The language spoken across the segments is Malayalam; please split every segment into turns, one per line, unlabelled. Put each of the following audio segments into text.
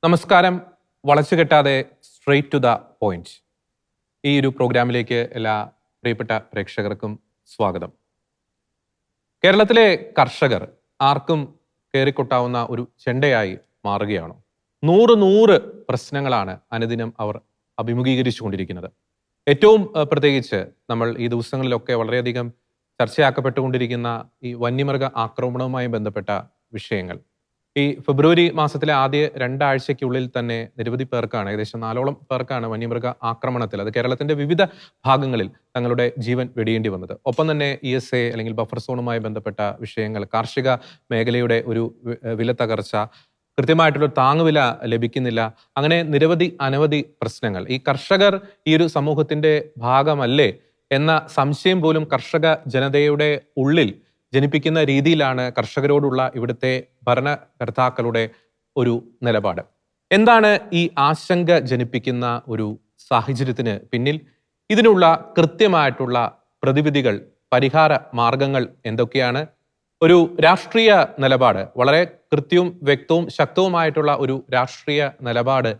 നമസ്കാരം. വളച്ചുകെട്ടാതെ സ്ട്രെയിറ്റ് ടു ദ പോയിന്റ് ഈ ഒരു പ്രോഗ്രാമിലേക്ക് എല്ലാ പ്രിയപ്പെട്ട പ്രേക്ഷകർക്കും സ്വാഗതം. കേരളത്തിലെ കർഷകർ ആർക്കും കയറിക്കൊട്ടാവുന്ന ഒരു ചെണ്ടയായി മാറുകയാണോ? നൂറ് പ്രശ്നങ്ങളാണ് അനുദിനം അവർ അഭിമുഖീകരിച്ചു കൊണ്ടിരിക്കുന്നത്. ഏറ്റവും പ്രത്യേകിച്ച് നമ്മൾ ഈ ദിവസങ്ങളിലൊക്കെ വളരെയധികം ചർച്ചയാക്കപ്പെട്ടുകൊണ്ടിരിക്കുന്ന ഈ വന്യമൃഗ ആക്രമണവുമായി ബന്ധപ്പെട്ട വിഷയങ്ങൾ. ഈ ഫെബ്രുവരി മാസത്തിലെ ആദ്യ 2 ആഴ്ചയ്ക്കുള്ളിൽ തന്നെ നിരവധി പേർക്കാണ്, ഏകദേശം 4ഓളം പേർക്കാണ് വന്യമൃഗ ആക്രമണത്തിൽ, അത് കേരളത്തിന്റെ വിവിധ ഭാഗങ്ങളിൽ തങ്ങളുടെ ജീവൻ വെടിയേണ്ടി വന്നത്. ഒപ്പം തന്നെ ESA അല്ലെങ്കിൽ ബഫർ സോണുമായി ബന്ധപ്പെട്ട വിഷയങ്ങൾ, കാർഷിക മേഖലയുടെ ഒരു വില തകർച്ച, കൃത്യമായിട്ടുള്ള താങ്ങുവില ലഭിക്കുന്നില്ല, അങ്ങനെ അനവധി പ്രശ്നങ്ങൾ. ഈ കർഷകർ ഈ ഒരു സമൂഹത്തിന്റെ ഭാഗമല്ലേ എന്ന സംശയം പോലും കർഷക ജനതയുടെ ഉള്ളിൽ ജനിപ്പിക്കുന്ന രീതിയിലാണ് കർഷകരോടുള്ള ഇവിടുത്തെ ഭരണകർത്താക്കളുടെ ഒരു നിലപാട്. എന്താണ് ഈ ആശങ്ക ജനിപ്പിക്കുന്ന ഒരു സാഹചര്യത്തിന് പിന്നിൽ? ഇതിനുള്ള കൃത്യമായിട്ടുള്ള പ്രതിവിധികൾ, പരിഹാര മാർഗങ്ങൾ എന്തൊക്കെയാണ്? ഒരു രാഷ്ട്രീയ നിലപാട്, വളരെ കൃത്യവും വ്യക്തവും ശക്തവുമായിട്ടുള്ള ഒരു രാഷ്ട്രീയ നിലപാട്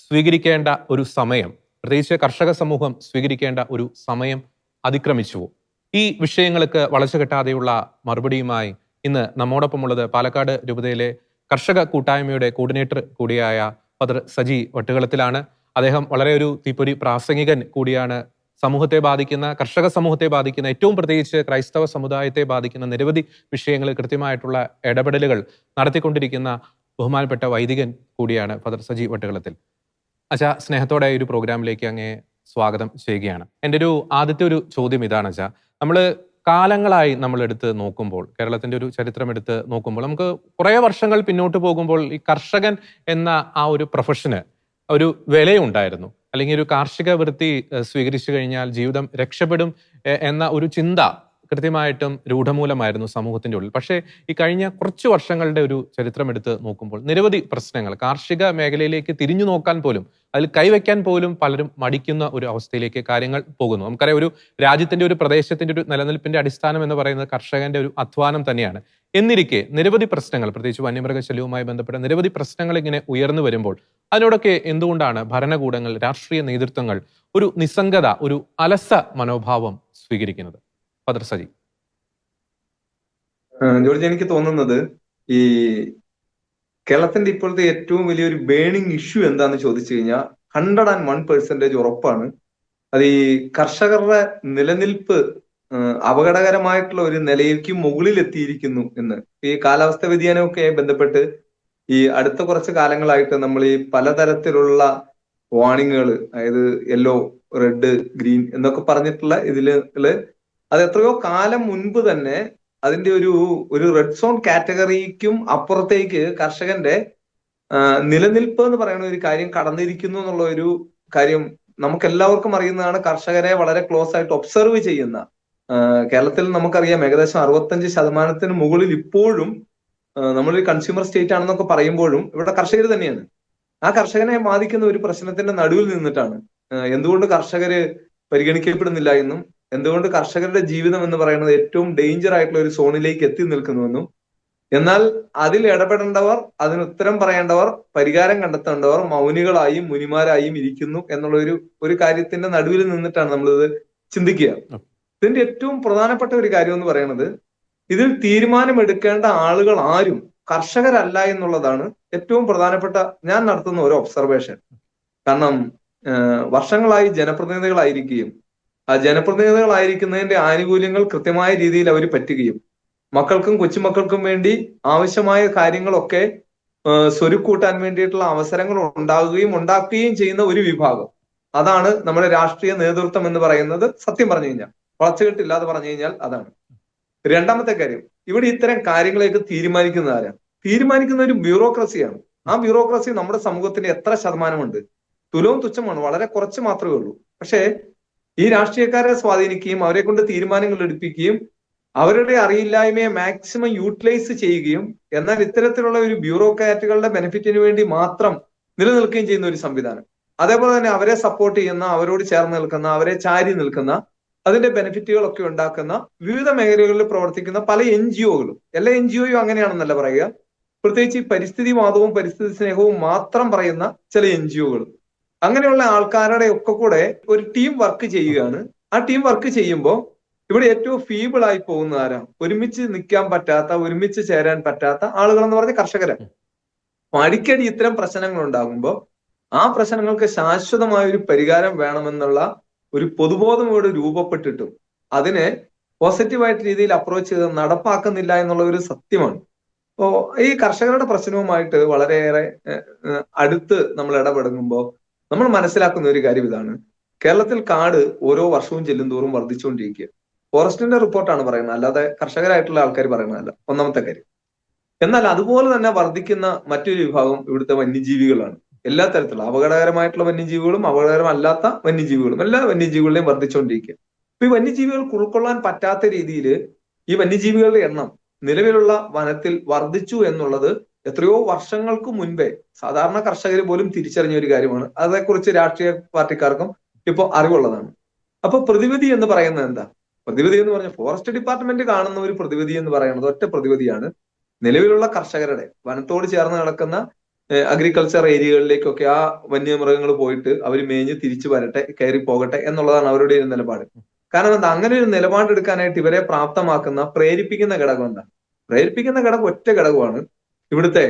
സ്വീകരിക്കേണ്ട ഒരു സമയം, പ്രത്യേകിച്ച് കർഷക സമൂഹം സ്വീകരിക്കേണ്ട ഒരു സമയം അതിക്രമിച്ചുവോ? ഈ വിഷയങ്ങൾക്ക് വളച്ചുകെട്ടാതെയുള്ള മറുപടിയുമായി ഇന്ന് നമ്മോടൊപ്പമുള്ളത് പാലക്കാട് രൂപതയിലെ കർഷക കൂട്ടായ്മയുടെ കോർഡിനേറ്റർ കൂടിയായ ഫാദർ സജി വട്ടുകളത്തിലാണ്. അദ്ദേഹം വളരെ ഒരു തീപ്പൊരി പ്രാസംഗികൻ കൂടിയാണ്. സമൂഹത്തെ ബാധിക്കുന്ന, കർഷക സമൂഹത്തെ ബാധിക്കുന്ന, ഏറ്റവും പ്രത്യേകിച്ച് ക്രൈസ്തവ സമുദായത്തെ ബാധിക്കുന്ന നിരവധി വിഷയങ്ങളിൽ കൃത്യമായിട്ടുള്ള ഇടപെടലുകൾ നടത്തിക്കൊണ്ടിരിക്കുന്ന ബഹുമാനപ്പെട്ട വൈദികൻ കൂടിയാണ് ഫാദർ സജി വട്ടുകളത്തിൽ. അച്ഛാ, സ്നേഹത്തോടെ ഒരു പ്രോഗ്രാമിലേക്ക് അങ്ങേ സ്വാഗതം ചെയ്യുകയാണ്. എൻ്റെ ആദ്യത്തെ ചോദ്യം ഇതാണ് അച്ഛാ. നമ്മൾ കാലങ്ങളായി നമ്മൾ എടുത്ത് നോക്കുമ്പോൾ, കേരളത്തിന്റെ ഒരു ചരിത്രം എടുത്ത് നോക്കുമ്പോൾ, നമുക്ക് കുറേ വർഷങ്ങൾ പിന്നോട്ട് പോകുമ്പോൾ ഈ കർഷകൻ എന്ന ആ ഒരു പ്രൊഫഷന് ഒരു വിലയുണ്ടായിരുന്നു. അല്ലെങ്കിൽ ഒരു കാർഷിക വൃത്തി സ്വീകരിച്ചു കഴിഞ്ഞാൽ ജീവിതം രക്ഷപ്പെടും എന്ന ഒരു ചിന്ത കൃത്യമായിട്ടും രൂഢമൂലമായിരുന്നു സമൂഹത്തിന്റെ ഉള്ളിൽ. പക്ഷേ ഈ കഴിഞ്ഞ കുറച്ച് വർഷങ്ങളുടെ ഒരു ചരിത്രം എടുത്ത് നോക്കുമ്പോൾ നിരവധി പ്രശ്നങ്ങൾ, കാർഷിക മേഖലയിലേക്ക് തിരിഞ്ഞു നോക്കാൻ പോലും, അതിൽ കൈവയ്ക്കാൻ പോലും പലരും മടിക്കുന്ന ഒരു അവസ്ഥയിലേക്ക് കാര്യങ്ങൾ പോകുന്നു. നമുക്കറിയാം, ഒരു രാജ്യത്തിന്റെ, ഒരു പ്രദേശത്തിന്റെ ഒരു നിലനിൽപ്പിന്റെ അടിസ്ഥാനം എന്ന് പറയുന്നത് കർഷകന്റെ ഒരു അധ്വാനം തന്നെയാണ്. എന്നിരിക്കെ നിരവധി പ്രശ്നങ്ങൾ, പ്രത്യേകിച്ച് വന്യമൃഗശല്യവുമായി ബന്ധപ്പെട്ട നിരവധി പ്രശ്നങ്ങൾ ഇങ്ങനെ ഉയർന്നു വരുമ്പോൾ അതിനോടൊക്കെ എന്തുകൊണ്ടാണ് ഭരണകൂടങ്ങൾ, രാഷ്ട്രീയ നേതൃത്വങ്ങൾ ഒരു നിസ്സംഗത, ഒരു അലസ മനോഭാവം സ്വീകരിക്കുന്നത്? ഫാദർ സജി.
ജോർജ്, എനിക്ക് തോന്നുന്നത് ഈ കേരളത്തിന്റെ ഇപ്പോഴത്തെ ഏറ്റവും വലിയൊരു ബേണിംഗ് ഇഷ്യൂ എന്താന്ന് ചോദിച്ചു കഴിഞ്ഞാൽ 101% ഉറപ്പാണ്. അത് ഈ കർഷകരുടെ നിലനിൽപ്പ് അപകടകരമായിട്ടുള്ള ഒരു നിലയിലേക്ക് മുകളിൽ എത്തിയിരിക്കുന്നു എന്ന്. ഈ കാലാവസ്ഥ വ്യതിയാനമൊക്കെ ബന്ധപ്പെട്ട് ഈ അടുത്ത കുറച്ച് കാലങ്ങളായിട്ട് നമ്മൾ ഈ പലതരത്തിലുള്ള വാർണിങ്ങുകൾ, അതായത് യെല്ലോ, റെഡ്, ഗ്രീൻ എന്നൊക്കെ പറഞ്ഞിട്ടുള്ള ഇതില് അത് എത്രയോ കാലം മുൻപ് തന്നെ അതിന്റെ ഒരു റെഡ് സോൺ കാറ്റഗറിക്കും അപ്പുറത്തേക്ക് കർഷകന്റെ നിലനിൽപ്പ് എന്ന് പറയുന്ന ഒരു കാര്യം കടന്നിരിക്കുന്നു എന്നുള്ള ഒരു കാര്യം നമുക്ക് എല്ലാവർക്കും അറിയുന്നതാണ്. കർഷകരെ വളരെ ക്ലോസ് ആയിട്ട് ഒബ്സർവ് ചെയ്യുന്ന കേരളത്തിൽ നമുക്കറിയാം, ഏകദേശം 65% മുകളിൽ ഇപ്പോഴും നമ്മളൊരു കൺസ്യൂമർ സ്റ്റേറ്റ് ആണെന്നൊക്കെ പറയുമ്പോഴും ഇവിടെ കർഷകർ തന്നെയാണ്. ആ കർഷകനെ ബാധിക്കുന്ന ഒരു പ്രശ്നത്തിന്റെ നടുവിൽ നിന്നിട്ടാണ് എന്തുകൊണ്ട് കർഷകര് പരിഗണിക്കപ്പെടുന്നില്ല എന്നും, എന്തുകൊണ്ട് കർഷകരുടെ ജീവിതം എന്ന് പറയുന്നത് ഏറ്റവും ഡേഞ്ചർ ആയിട്ടുള്ള ഒരു സോണിലേക്ക് എത്തി നിൽക്കുന്നുവെന്നും, എന്നാൽ അതിൽ ഇടപെടേണ്ടവർ, അതിന് ഉത്തരം പറയേണ്ടവർ, പരിഹാരം കണ്ടെത്തേണ്ടവർ മൗനികളായും മുനിമാരായും ഇരിക്കുന്നു എന്നുള്ള ഒരു കാര്യത്തിന്റെ നടുവിൽ നിന്നിട്ടാണ് നമ്മളിത് ചിന്തിക്കുക. ഇതിന്റെ ഏറ്റവും പ്രധാനപ്പെട്ട ഒരു കാര്യം എന്ന് പറയുന്നത്, ഇതിൽ തീരുമാനമെടുക്കേണ്ട ആളുകൾ ആരും കർഷകരല്ല എന്നുള്ളതാണ് ഏറ്റവും പ്രധാനപ്പെട്ട ഞാൻ നടത്തുന്ന ഒരു ഒബ്സർവേഷൻ. കാരണം വർഷങ്ങളായി ജനപ്രതിനിധികളായിരിക്കുകയും ആ ജനപ്രതിനിധികളായിരിക്കുന്നതിന്റെ ആനുകൂല്യങ്ങൾ കൃത്യമായ രീതിയിൽ അവർ പറ്റുകയും മക്കൾക്കും കൊച്ചുമക്കൾക്കും വേണ്ടി ആവശ്യമായ കാര്യങ്ങളൊക്കെ സ്വരുക്കൂട്ടാൻ വേണ്ടിയിട്ടുള്ള അവസരങ്ങൾ ഉണ്ടാക്കുകയും ചെയ്യുന്ന ഒരു വിഭാഗം, അതാണ് നമ്മുടെ രാഷ്ട്രീയ നേതൃത്വം എന്ന് പറയുന്നത്. സത്യം പറഞ്ഞു കഴിഞ്ഞാൽ, വളച്ചുകെട്ടില്ലാതെ പറഞ്ഞു കഴിഞ്ഞാൽ അതാണ്. രണ്ടാമത്തെ കാര്യം, ഇവിടെ ഇത്തരം കാര്യങ്ങളെയൊക്കെ തീരുമാനിക്കുന്ന ആരാ? തീരുമാനിക്കുന്ന ഒരു ബ്യൂറോക്രസിയാണ്. ആ ബ്യൂറോക്രസി നമ്മുടെ സമൂഹത്തിന് എത്ര ശതമാനമുണ്ട്? തുലവും തുച്ഛമാണ്, വളരെ കുറച്ച് മാത്രമേ ഉള്ളൂ. പക്ഷേ ഈ രാഷ്ട്രീയക്കാരെ സ്വാധീനിക്കുകയും അവരെ കൊണ്ട് തീരുമാനങ്ങൾ എടുപ്പിക്കുകയും അവരുടെ അറിയില്ലായ്മയെ മാക്സിമം യൂട്ടിലൈസ് ചെയ്യുകയും എന്നാൽ ഇത്തരത്തിലുള്ള ഒരു ബ്യൂറോക്രാറ്റുകളുടെ ബെനിഫിറ്റിന് വേണ്ടി മാത്രം നിലനിൽക്കുകയും ചെയ്യുന്ന ഒരു സംവിധാനം. അതേപോലെ തന്നെ അവരെ സപ്പോർട്ട് ചെയ്യുന്ന, അവരോട് ചേർന്ന് നിൽക്കുന്ന, അവരെ ചാരി നിൽക്കുന്ന, അതിന്റെ ബെനിഫിറ്റുകളൊക്കെ ഉണ്ടാക്കുന്ന വിവിധ മേഖലകളിൽ പ്രവർത്തിക്കുന്ന പല NGOകളും, എല്ലാ NGOയും അങ്ങനെയാണെന്നല്ല പറയുക, പ്രത്യേകിച്ച് ഈ പരിസ്ഥിതിവാദവും പരിസ്ഥിതി സ്നേഹവും മാത്രം പറയുന്ന ചില NGO-കൾ, അങ്ങനെയുള്ള ആൾക്കാരുടെ ഒക്കെ കൂടെ ഒരു ടീം വർക്ക് ചെയ്യുകയാണ്. ആ ടീം വർക്ക് ചെയ്യുമ്പോൾ ഇവിടെ ഏറ്റവും ഫീബിൾ ആയി പോകുന്ന ആരാ? ഒരുമിച്ച് നിൽക്കാൻ പറ്റാത്ത, ഒരുമിച്ച് ചേരാൻ പറ്റാത്ത ആളുകൾ എന്ന് പറഞ്ഞ കർഷകരാണ്. അടിക്കടി ഇത്തരം പ്രശ്നങ്ങൾ ഉണ്ടാകുമ്പോൾ ആ പ്രശ്നങ്ങൾക്ക് ശാശ്വതമായ ഒരു പരിഹാരം വേണമെന്നുള്ള ഒരു പൊതുബോധം ഇവിടെ രൂപപ്പെട്ടിട്ടും അതിനെ പോസിറ്റീവായിട്ട് രീതിയിൽ അപ്രോച്ച് ചെയ്ത് നടപ്പാക്കുന്നില്ല എന്നുള്ള ഒരു സത്യമാണ്. അപ്പോ ഈ കർഷകരുടെ പ്രശ്നവുമായിട്ട് വളരെയേറെ അടുത്ത് നമ്മൾ ഇടപെടുമ്പോൾ നമ്മൾ മനസ്സിലാക്കുന്ന ഒരു കാര്യം ഇതാണ്: കേരളത്തിൽ കാട് ഓരോ വർഷവും ചെല്ലുന്തോറും വർദ്ധിച്ചുകൊണ്ടിരിക്കുക. ഫോറസ്റ്റിന്റെ റിപ്പോർട്ടാണ് പറയുന്നത്, അല്ലാതെ കർഷകരായിട്ടുള്ള ആൾക്കാർ പറയുന്നതല്ല. ഒന്നാമത്തെ കാര്യം. എന്നാൽ അതുപോലെ തന്നെ വർദ്ധിക്കുന്ന മറ്റൊരു വിഭാഗം ഇവിടുത്തെ വന്യജീവികളാണ്. എല്ലാ തരത്തിലുള്ള അപകടകരമായിട്ടുള്ള വന്യജീവികളും അപകടകരമല്ലാത്ത വന്യജീവികളും എല്ലാ വന്യജീവികളെയും വർദ്ധിച്ചുകൊണ്ടിരിക്കുക. അപ്പൊ ഈ വന്യജീവികൾക്ക് ഉൾക്കൊള്ളാൻ പറ്റാത്ത രീതിയിൽ ഈ വന്യജീവികളുടെ എണ്ണം നിലവിലുള്ള വനത്തിൽ വർദ്ധിച്ചു എന്നുള്ളത് എത്രയോ വർഷങ്ങൾക്ക് മുൻപേ സാധാരണ കർഷകർ പോലും തിരിച്ചറിഞ്ഞ ഒരു കാര്യമാണ്. അതേക്കുറിച്ച് രാഷ്ട്രീയ പാർട്ടിക്കാർക്കും ഇപ്പോൾ അറിവുള്ളതാണ്. അപ്പൊ പ്രതിവിധി എന്ന് പറയുന്നത് എന്താ? പ്രതിവിധി എന്ന് പറഞ്ഞാൽ ഫോറസ്റ്റ് ഡിപ്പാർട്ട്മെന്റ് കാണുന്ന ഒരു പ്രതിവിധി എന്ന് പറയുന്നത് ഒറ്റ പ്രതിവിധിയാണ്: നിലവിലുള്ള കർഷകരുടെ വനത്തോട് ചേർന്ന് കിടക്കുന്ന അഗ്രികൾച്ചർ ഏരിയകളിലേക്കൊക്കെ ആ വന്യമൃഗങ്ങൾ പോയിട്ട് അവർ മേഞ്ഞ് തിരിച്ചു വരട്ടെ, കയറി പോകട്ടെ എന്നുള്ളതാണ് അവരുടെ ഒരു നിലപാട്. കാരണം എന്താ? അങ്ങനെ ഒരു നിലപാടെടുക്കാനായിട്ട് ഇവരെ പ്രാപ്തമാക്കുന്ന പ്രേരിപ്പിക്കുന്ന ഘടകം എന്താ? പ്രേരിപ്പിക്കുന്ന ഘടകം ഒറ്റ ഘടകമാണ്. ഇവിടുത്തെ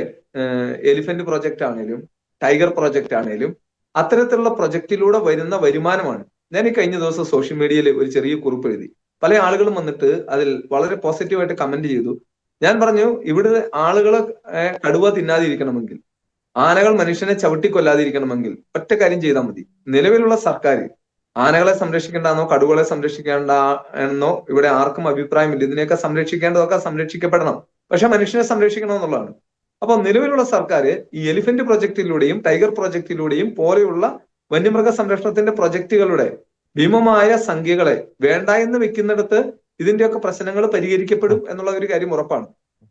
എലിഫന്റ് പ്രൊജക്ട് ആണേലും ടൈഗർ പ്രൊജക്ട് ആണേലും അത്തരത്തിലുള്ള പ്രൊജക്റ്റിലൂടെ വരുന്ന വരുമാനമാണ്. ഞാൻ ഈ കഴിഞ്ഞ ദിവസം സോഷ്യൽ മീഡിയയിൽ ഒരു ചെറിയ കുറിപ്പ് എഴുതി. പല ആളുകളും വന്നിട്ട് അതിൽ വളരെ പോസിറ്റീവായിട്ട് കമന്റ് ചെയ്തു. ഞാൻ പറഞ്ഞു, ഇവിടെ ആളുകൾ കടുവ തിന്നാതിരിക്കണമെങ്കിൽ, ആനകൾ മനുഷ്യനെ ചവിട്ടിക്കൊല്ലാതിരിക്കണമെങ്കിൽ ഒറ്റ കാര്യം ചെയ്താൽ മതി. നിലവിലുള്ള സർക്കാർ ആനകളെ സംരക്ഷിക്കേണ്ടെന്നോ കടുവകളെ സംരക്ഷിക്കേണ്ട എന്നോ ഇവിടെ ആർക്കും അഭിപ്രായമില്ല. ഇതിനെയൊക്കെ സംരക്ഷിക്കേണ്ടതൊക്കെ സംരക്ഷിക്കപ്പെടണം, പക്ഷെ മനുഷ്യനെ സംരക്ഷിക്കണം എന്നുള്ളതാണ്. അപ്പൊ നിലവിലുള്ള സർക്കാർ ഈ എലിഫന്റ് പ്രൊജക്ടിലൂടെയും ടൈഗർ പ്രൊജക്ടിലൂടെയും പോലെയുള്ള വന്യമൃഗ സംരക്ഷണത്തിന്റെ പ്രൊജക്ടുകളുടെ ഭീമമായ സംഖ്യകളെ വേണ്ട എന്ന് വെക്കുന്നിടത്ത് ഇതിന്റെയൊക്കെ പ്രശ്നങ്ങൾ പരിഹരിക്കപ്പെടും എന്നുള്ള ഒരു കാര്യം ഉറപ്പാണ്.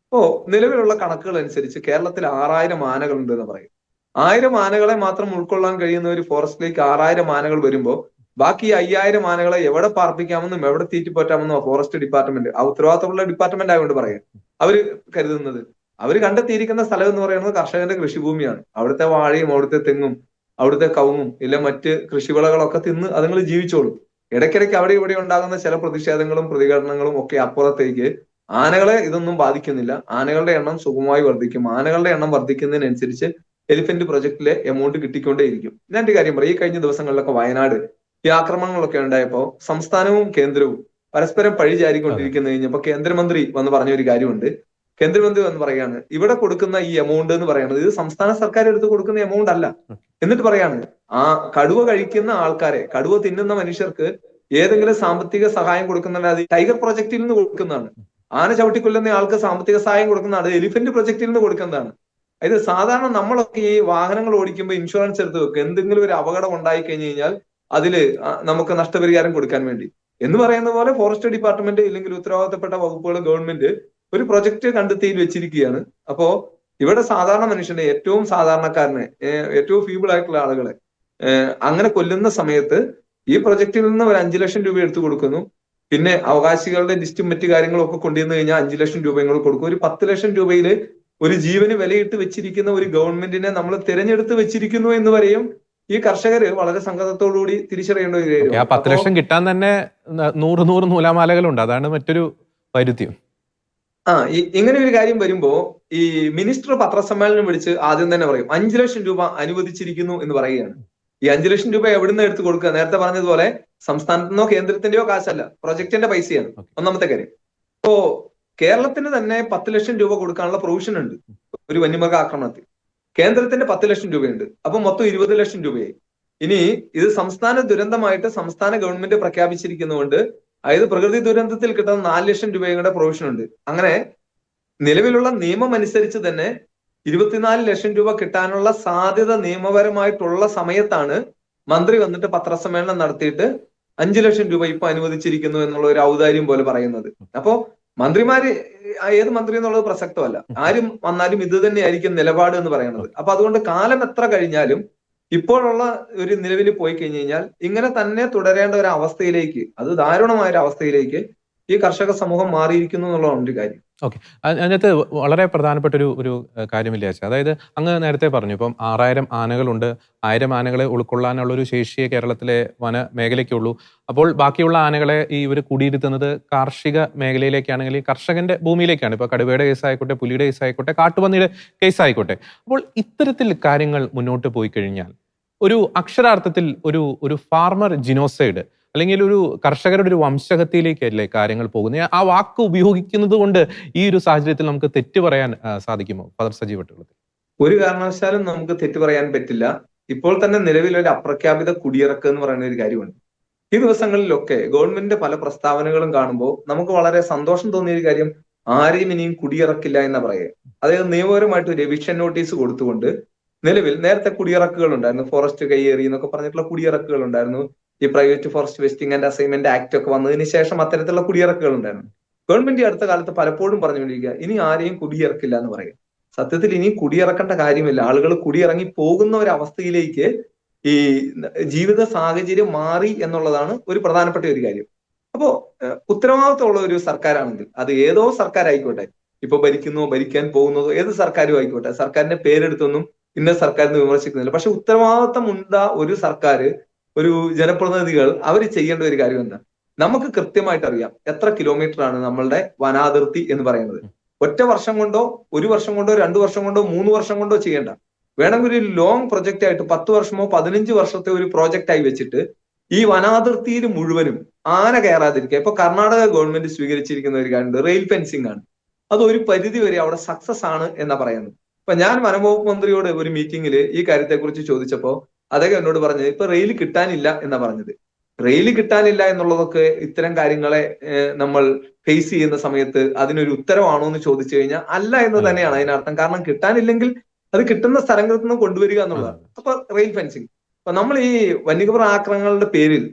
അപ്പോ നിലവിലുള്ള കണക്കുകൾ അനുസരിച്ച് കേരളത്തിൽ 6000 ആനകൾ ഉണ്ട് എന്ന് പറയും. 1000 ആനകളെ മാത്രം ഉൾക്കൊള്ളാൻ കഴിയുന്ന ഒരു ഫോറസ്റ്റിലേക്ക് 6000 ആനകൾ വരുമ്പോൾ ബാക്കി 5000 ആനകളെ എവിടെ പാർപ്പിക്കാമെന്നും എവിടെ തീറ്റിപ്പോറ്റാമെന്നും ഫോറസ്റ്റ് ഡിപ്പാർട്ട്മെന്റ്, ആ ഉത്തരവാദിത്തമുള്ള ഡിപ്പാർട്ട്മെന്റ് ആയതുകൊണ്ട് പറയാം, അവര് കരുതുന്നത്. അവർ കണ്ടെത്തിയിരിക്കുന്ന സ്ഥലം എന്ന് പറയുന്നത് കർഷകന്റെ കൃഷിഭൂമിയാണ്. അവിടുത്തെ വാഴയും അവിടുത്തെ തെങ്ങും അവിടുത്തെ കവുങ്ങും ഇല്ല മറ്റ് കൃഷിവിളകളൊക്കെ തിന്ന് അതുങ്ങൾ ജീവിച്ചോളും. ഇടയ്ക്കിടയ്ക്ക് അവിടെ ഇവിടെ ഉണ്ടാകുന്ന ചില പ്രതിഷേധങ്ങളും പ്രതികരണങ്ങളും ഒക്കെ അപ്പുറത്തേക്ക് ആനകളെ ഇതൊന്നും ബാധിക്കുന്നില്ല. ആനകളുടെ എണ്ണം സുഗമമായി വർദ്ധിക്കും. ആനകളുടെ എണ്ണം വർദ്ധിക്കുന്നതിനനുസരിച്ച് എലിഫന്റ് പ്രൊജക്ടിലെ എമൗണ്ട് കിട്ടിക്കൊണ്ടേയിരിക്കും. ഞാൻ ഒരു കാര്യം പറയും, ഈ കഴിഞ്ഞ ദിവസങ്ങളിലൊക്കെ വയനാട് ഈ ആക്രമണങ്ങളൊക്കെ ഉണ്ടായപ്പോൾ സംസ്ഥാനവും കേന്ദ്രവും പരസ്പരം പഴിചാരിക്കൊണ്ടിരിക്കുന്നു കഴിഞ്ഞപ്പോൾ കേന്ദ്രമന്ത്രി വന്ന് പറഞ്ഞ ഒരു കാര്യമുണ്ട്. കേന്ദ്രമന്ത്രി വന്ന് പറയാണ്, ഇവിടെ കൊടുക്കുന്ന ഈ എമൗണ്ട് എന്ന് പറയുന്നത് ഇത് സംസ്ഥാന സർക്കാർ എടുത്ത് കൊടുക്കുന്ന എമൗണ്ട് അല്ല. എന്നിട്ട് പറയാണ്, ആ കടുവ കഴിക്കുന്ന ആൾക്കാരെ, കടുവ തിന്നുന്ന മനുഷ്യർക്ക് ഏതെങ്കിലും സാമ്പത്തിക സഹായം കൊടുക്കുന്നുണ്ട്, അത് ടൈഗർ പ്രൊജക്റ്റിൽ നിന്ന് കൊടുക്കുന്നതാണ്. ആന ചവിട്ടിക്കൊല്ലുന്ന ആൾക്ക് സാമ്പത്തിക സഹായം കൊടുക്കുന്നതാണ്, എലിഫന്റ് പ്രൊജക്റ്റിൽ നിന്ന് കൊടുക്കുന്നതാണ്. ഇത് സാധാരണ നമ്മളൊക്കെ ഈ വാഹനങ്ങൾ ഓടിക്കുമ്പോൾ ഇൻഷുറൻസ് എടുത്ത് വെക്കും, എന്തെങ്കിലും ഒരു അപകടം ഉണ്ടായി കഴിഞ്ഞു കഴിഞ്ഞാൽ അതില് നമുക്ക് നഷ്ടപരിഹാരം കൊടുക്കാൻ വേണ്ടി എന്ന് പറയുന്ന പോലെ ഫോറസ്റ്റ് ഡിപ്പാർട്ട്മെന്റ് ഇല്ലെങ്കിൽ ഉത്തരവാദിത്തപ്പെട്ട വകുപ്പുകൾ ഗവൺമെന്റ് ഒരു പ്രൊജക്ട് കണ്ടെത്തിയിൽ വെച്ചിരിക്കുകയാണ്. അപ്പോ ഇവിടെ സാധാരണ മനുഷ്യനെ, ഏറ്റവും സാധാരണക്കാരനെ, ഏറ്റവും ഫീബിൾ ആയിട്ടുള്ള ആളുകളെ അങ്ങനെ കൊല്ലുന്ന സമയത്ത് ഈ പ്രൊജക്റ്റിൽ നിന്ന് ഒരു 5 ലക്ഷം രൂപ എടുത്തു കൊടുക്കുന്നു. പിന്നെ അവകാശികളുടെ ലിസ്റ്റും മറ്റു കാര്യങ്ങളും ഒക്കെ കൊണ്ടുവന്നു കഴിഞ്ഞാൽ 5 ലക്ഷം രൂപയും കൂടെ കൊടുക്കും. ഒരു 10 ലക്ഷം രൂപയില് ഒരു ജീവന് വിലയിട്ട് വെച്ചിരിക്കുന്ന ഒരു ഗവൺമെന്റിനെ നമ്മൾ തിരഞ്ഞെടുത്ത് വെച്ചിരിക്കുന്നു എന്ന് വരെയും ഈ കർഷകര് വളരെ സങ്കടത്തോടുകൂടി തിരിച്ചറിയേണ്ട ഒരു കാര്യം.
ആ 10 ലക്ഷം കിട്ടാൻ തന്നെ 100 നൂലാമാലകളുണ്ട്. അതാണ് മറ്റൊരു വൈരുദ്ധ്യം.
ഇങ്ങനെ ഒരു കാര്യം വരുമ്പോ ഈ മിനിസ്റ്റർ പത്രസമ്മേളനം വിളിച്ച് ആദ്യം തന്നെ പറയും 5 ലക്ഷം രൂപ അനുവദിച്ചിരിക്കുന്നു എന്ന് പറയുകയാണ്. ഈ 5 ലക്ഷം രൂപ എവിടുന്ന് എടുത്ത് കൊടുക്കുക? നേരത്തെ പറഞ്ഞതുപോലെ സംസ്ഥാനത്തിനോ കേന്ദ്രത്തിന്റെയോ കാശല്ല, പ്രൊജക്ടിന്റെ പൈസയാണ്. ഒന്നാമത്തെ കാര്യം. ഇപ്പോ കേരളത്തിന് തന്നെ 10 ലക്ഷം രൂപ കൊടുക്കാനുള്ള പ്രൊവിഷൻ ഉണ്ട് ഒരു വന്യമൃഗ ആക്രമണത്തിൽ. കേന്ദ്രത്തിന്റെ 10 ലക്ഷം രൂപയുണ്ട്. അപ്പൊ മൊത്തം 20 ലക്ഷം രൂപയായി. ഇനി ഇത് സംസ്ഥാന ദുരന്തമായിട്ട് സംസ്ഥാന ഗവൺമെന്റ് പ്രഖ്യാപിച്ചിരിക്കുന്നതുകൊണ്ട്, അതായത് പ്രകൃതി ദുരന്തത്തിൽ കിട്ടുന്ന 4 ലക്ഷം രൂപയുടെ പ്രൊവിഷൻ ഉണ്ട്. അങ്ങനെ നിലവിലുള്ള നിയമം അനുസരിച്ച് തന്നെ 24 ലക്ഷം രൂപ കിട്ടാനുള്ള സാധ്യത നിയമപരമായിട്ടുള്ള സമയത്താണ് മന്ത്രി വന്നിട്ട് പത്രസമ്മേളനം നടത്തിയിട്ട് 5 ലക്ഷം രൂപ ഇപ്പൊ അനുവദിച്ചിരിക്കുന്നു എന്നുള്ള ഒരു ഔദാര്യം പോലെ പറയുന്നത്. അപ്പോ മന്ത്രിമാര് ഏത് മന്ത്രി എന്നുള്ളത് പ്രസക്തമല്ല, ആരും വന്നാലും ഇത് തന്നെയായിരിക്കും നിലപാട് എന്ന് പറയുന്നത്. അപ്പൊ അതുകൊണ്ട് കാലം എത്ര കഴിഞ്ഞാലും ഇപ്പോഴുള്ള ഒരു നിലവിൽ പോയി കഴിഞ്ഞു കഴിഞ്ഞാൽ ഇങ്ങനെ തന്നെ തുടരേണ്ട ഒരു അവസ്ഥയിലേക്ക്, അത് ദാരുണമായ ഒരു അവസ്ഥയിലേക്ക് ഈ കർഷക സമൂഹം മാറിയിരിക്കുന്നു എന്നുള്ളതാണ് ഒരു കാര്യം.
ഓക്കെ. അതിനകത്ത് വളരെ പ്രധാനപ്പെട്ട ഒരു കാര്യമില്ലേ അച്ഛാ? അതായത് അങ്ങ് നേരത്തെ പറഞ്ഞു ഇപ്പം 6000 ആനകളുണ്ട്. 1000 ആനകളെ ഉൾക്കൊള്ളാനുള്ള ഒരു ശേഷിയെ കേരളത്തിലെ വന മേഖലയ്ക്കുള്ളൂ. അപ്പോൾ ബാക്കിയുള്ള ആനകളെ ഇവർ കുടിയിരുത്തുന്നത് കാർഷിക മേഖലയിലേക്കാണെങ്കിൽ കർഷകന്റെ ഭൂമിയിലേക്കാണ്. ഇപ്പൊ കടുവയുടെ കേസായിക്കോട്ടെ, പുലിയുടെ കേസായിക്കോട്ടെ, കാട്ടുപന്നിയുടെ കേസായിക്കോട്ടെ. അപ്പോൾ ഇത്തരത്തിൽ കാര്യങ്ങൾ മുന്നോട്ട് പോയി കഴിഞ്ഞാൽ ഒരു അക്ഷരാർത്ഥത്തിൽ ഒരു ഫാർമർ ജിനോസൈഡ് അല്ലെങ്കിൽ ഒരു കർഷകരുടെ ഒരു വംശഹത്യയിലേക്കല്ലേ കാര്യങ്ങൾ പോകുന്നത്? ആ വാക്ക് ഉപയോഗിക്കുന്നത് കൊണ്ട് ഈ ഒരു സാഹചര്യത്തിൽ നമുക്ക് തെറ്റ് പറയാൻ സാധിക്കുമോ ഫാദർ സജീവ് വട്ടകുളത്തിൽ?
ഒരു കാരണവശാലും നമുക്ക് തെറ്റു പറയാൻ പറ്റില്ല. ഇപ്പോൾ തന്നെ നിലവിൽ ഒരു അപ്രഖ്യാപിത കുടിയിറക്ക് എന്ന് പറയുന്ന ഒരു കാര്യമുണ്ട്. ഈ ദിവസങ്ങളിലൊക്കെ ഗവൺമെന്റിന്റെ പല പ്രസ്താവനകളും കാണുമ്പോൾ നമുക്ക് വളരെ സന്തോഷം തോന്നിയ ഒരു കാര്യം, ആരെയും ഇനിയും കുടിയിറക്കില്ല എന്ന് പറയുക. അതായത് നിയമപരമായിട്ട് ഒരു എവിക്ഷൻ നോട്ടീസ് കൊടുത്തുകൊണ്ട് നിലവിൽ നേരത്തെ കുടിയിറക്കുകൾ ഉണ്ടായിരുന്നു, ഫോറസ്റ്റ് കയ്യേറി എന്നൊക്കെ പറഞ്ഞിട്ടുള്ള കുടിയിറക്കുകൾ ഉണ്ടായിരുന്നു. ഈ private forest vesting and assignment act ഒക്കെ വന്നതിന് ശേഷം അത്തരത്തിലുള്ള കുടിയിറക്കുകൾ ഉണ്ടായിരുന്നു. ഗവൺമെന്റ് അടുത്ത കാലത്ത് പലപ്പോഴും പറഞ്ഞുകൊണ്ടിരിക്കുക ഇനി ആരെയും കുടിയിറക്കില്ല എന്ന് പറയും. സത്യത്തിൽ ഇനി കുടിയിറക്കേണ്ട കാര്യമില്ല. ആളുകൾ കുടിയിറങ്ങി പോകുന്ന ഒരു അവസ്ഥയിലേക്ക് ഈ ജീവിത സാഹചര്യം മാറി എന്നുള്ളതാണ് ഒരു പ്രധാനപ്പെട്ട ഒരു കാര്യം. അപ്പോ ഉത്തരവാദിത്തമുള്ള ഒരു സർക്കാരാണെങ്കിൽ അത് ഏതോ സർക്കാർ ആയിക്കോട്ടെ, ഇപ്പൊ ഭരിക്കുന്നോ ഭരിക്കാൻ പോകുന്നതോ ഏത് സർക്കാരും ആയിക്കോട്ടെ, സർക്കാരിന്റെ പേരെടുത്തൊന്നും ഇന്ന സർക്കാരിന് വിമർശിക്കുന്നില്ല. പക്ഷെ ഉത്തരവാദിത്തം ഉണ്ട ഒരു സർക്കാർ, ഒരു ജനപ്രതിനിധികൾ അവർ ചെയ്യേണ്ട ഒരു കാര്യം എന്താ? നമുക്ക് കൃത്യമായിട്ട് അറിയാം എത്ര കിലോമീറ്റർ ആണ് നമ്മളുടെ വനാതിർത്തി എന്ന് പറയുന്നത്. ഒറ്റ വർഷം കൊണ്ടോ 1 വർഷം കൊണ്ടോ 2 വർഷം കൊണ്ടോ 3 വർഷം കൊണ്ടോ ചെയ്യേണ്ട. വേണമെങ്കിൽ ഒരു ലോങ് പ്രൊജക്റ്റ് ആയിട്ട് 10 വർഷമോ 15 വർഷത്തെ ഒരു പ്രോജക്റ്റ് ആയി വെച്ചിട്ട് ഈ വനാതിർത്തിയിൽ മുഴുവനും ആന കയറാതിരിക്കുക. ഇപ്പൊ കർണാടക ഗവൺമെന്റ് സ്വീകരിച്ചിരിക്കുന്ന ഒരു കാര്യമുണ്ട്, റെയിൽ ഫെൻസിംഗ് ആണ്. അത് ഒരു പരിധി വരെ അവിടെ സക്സസ് ആണ് എന്നാ പറയുന്നത്. ഇപ്പൊ ഞാൻ വനംവകുപ്പ് മന്ത്രിയോട് ഒരു മീറ്റിംഗിൽ ഈ കാര്യത്തെക്കുറിച്ച് ചോദിച്ചപ്പോ അദ്ദേഹം എന്നോട് പറഞ്ഞത് ഇപ്പൊ റെയിൽ കിട്ടാനില്ല എന്നാ പറഞ്ഞത്. റെയിൽ കിട്ടാനില്ല എന്നുള്ളതൊക്കെ ഇത്തരം കാര്യങ്ങളെ നമ്മൾ ഫേസ് ചെയ്യുന്ന സമയത്ത് അതിനൊരു ഉത്തരവാണോ എന്ന് ചോദിച്ചു കഴിഞ്ഞാൽ അല്ല എന്ന് തന്നെയാണ് അതിനർത്ഥം. കാരണം കിട്ടാനില്ലെങ്കിൽ അത് കിട്ടുന്ന സ്ഥലങ്ങളിൽ നിന്ന് കൊണ്ടുവരിക എന്നുള്ളതാണ്. അപ്പൊ റെയിൽ ഫെൻസിങ്, അപ്പൊ നമ്മൾ ഈ വന്യമൃഗ ആക്രമണങ്ങളുടെ പേരിൽ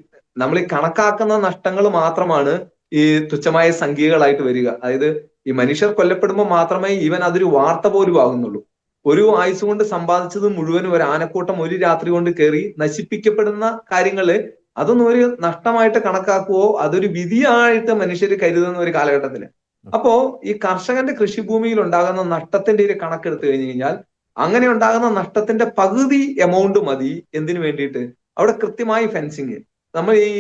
നമ്മൾ ഈ കണക്കാക്കുന്ന നഷ്ടങ്ങൾ മാത്രമാണ് ഈ തുച്ഛമായ സംഖ്യകളായിട്ട് വരിക. അതായത് ഈ മനുഷ്യർ കൊല്ലപ്പെടുമ്പോൾ മാത്രമേ ഈവൻ അതൊരു വാർത്ത പോലും ആകുന്നുള്ളൂ. ഒരു ആയുസ് കൊണ്ട് സമ്പാദിച്ചത് മുഴുവനും ഒരു ആനക്കൂട്ടം ഒരു രാത്രി കൊണ്ട് കയറി നശിപ്പിക്കപ്പെടുന്ന കാര്യങ്ങള് അതൊന്നും ഒരു നഷ്ടമായിട്ട് കണക്കാക്കുവോ അതൊരു വിധിയായിട്ട് മനുഷ്യർ കരുതുന്ന ഒരു കാലഘട്ടത്തില്. അപ്പോ ഈ കർഷകന്റെ കൃഷിഭൂമിയിൽ ഉണ്ടാകുന്ന നഷ്ടത്തിന്റെ ഒരു കണക്കെടുത്തു കഴിഞ്ഞു കഴിഞ്ഞാൽ അങ്ങനെ ഉണ്ടാകുന്ന നഷ്ടത്തിന്റെ പകുതി എമൗണ്ട് മതി എന്തിനു വേണ്ടിയിട്ട്? അവിടെ കൃത്യമായി ഫെൻസിങ്. നമ്മൾ ഈ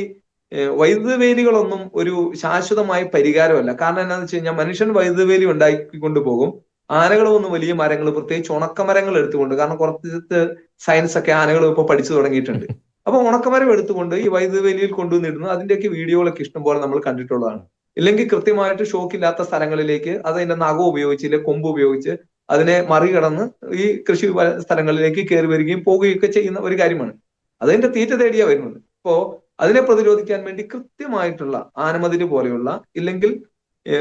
വൈദ്യുത വേലികളൊന്നും ഒരു ശാശ്വതമായ പരിഹാരമല്ല. കാരണം എന്താണെന്ന് വെച്ച് കഴിഞ്ഞാൽ മനുഷ്യൻ വൈദ്യുത വേലി ഉണ്ടാക്കിക്കൊണ്ട് പോകും, ആനകളൊന്നും വലിയ മരങ്ങൾ, പ്രത്യേകിച്ച് ഉണക്കമരങ്ങൾ എടുത്തുകൊണ്ട്, കാരണം കുറച്ച് സയൻസ് ഒക്കെ ആനകൾ ഇപ്പൊ പഠിച്ചു തുടങ്ങിയിട്ടുണ്ട്. അപ്പൊ ഉണക്കമരം എടുത്തുകൊണ്ട് ഈ വൈദ്യുത വേലിയിൽ കൊണ്ടുവന്നിടുന്നു. അതിന്റെയൊക്കെ വീഡിയോകളൊക്കെ ഇഷ്ടംപോലെ നമ്മൾ കണ്ടിട്ടുള്ളതാണ്. ഇല്ലെങ്കിൽ കൃത്യമായിട്ട് ഷോക്കില്ലാത്ത സ്ഥലങ്ങളിലേക്ക് അതിന്റെ നഖം ഉപയോഗിച്ച് കൊമ്പ് ഉപയോഗിച്ച് അതിനെ മറികടന്ന് ഈ കൃഷി സ്ഥലങ്ങളിലേക്ക് കയറി വരികയും പോവുകയൊക്കെ ചെയ്യുന്ന ഒരു കാര്യമാണ്. അതിന്റെ തീറ്റ തേടിയാ വരുന്നത്. അപ്പോ അതിനെ പ്രതിരോധിക്കാൻ വേണ്ടി കൃത്യമായിട്ടുള്ള ആനമതില് പോലെയുള്ള ഇല്ലെങ്കിൽ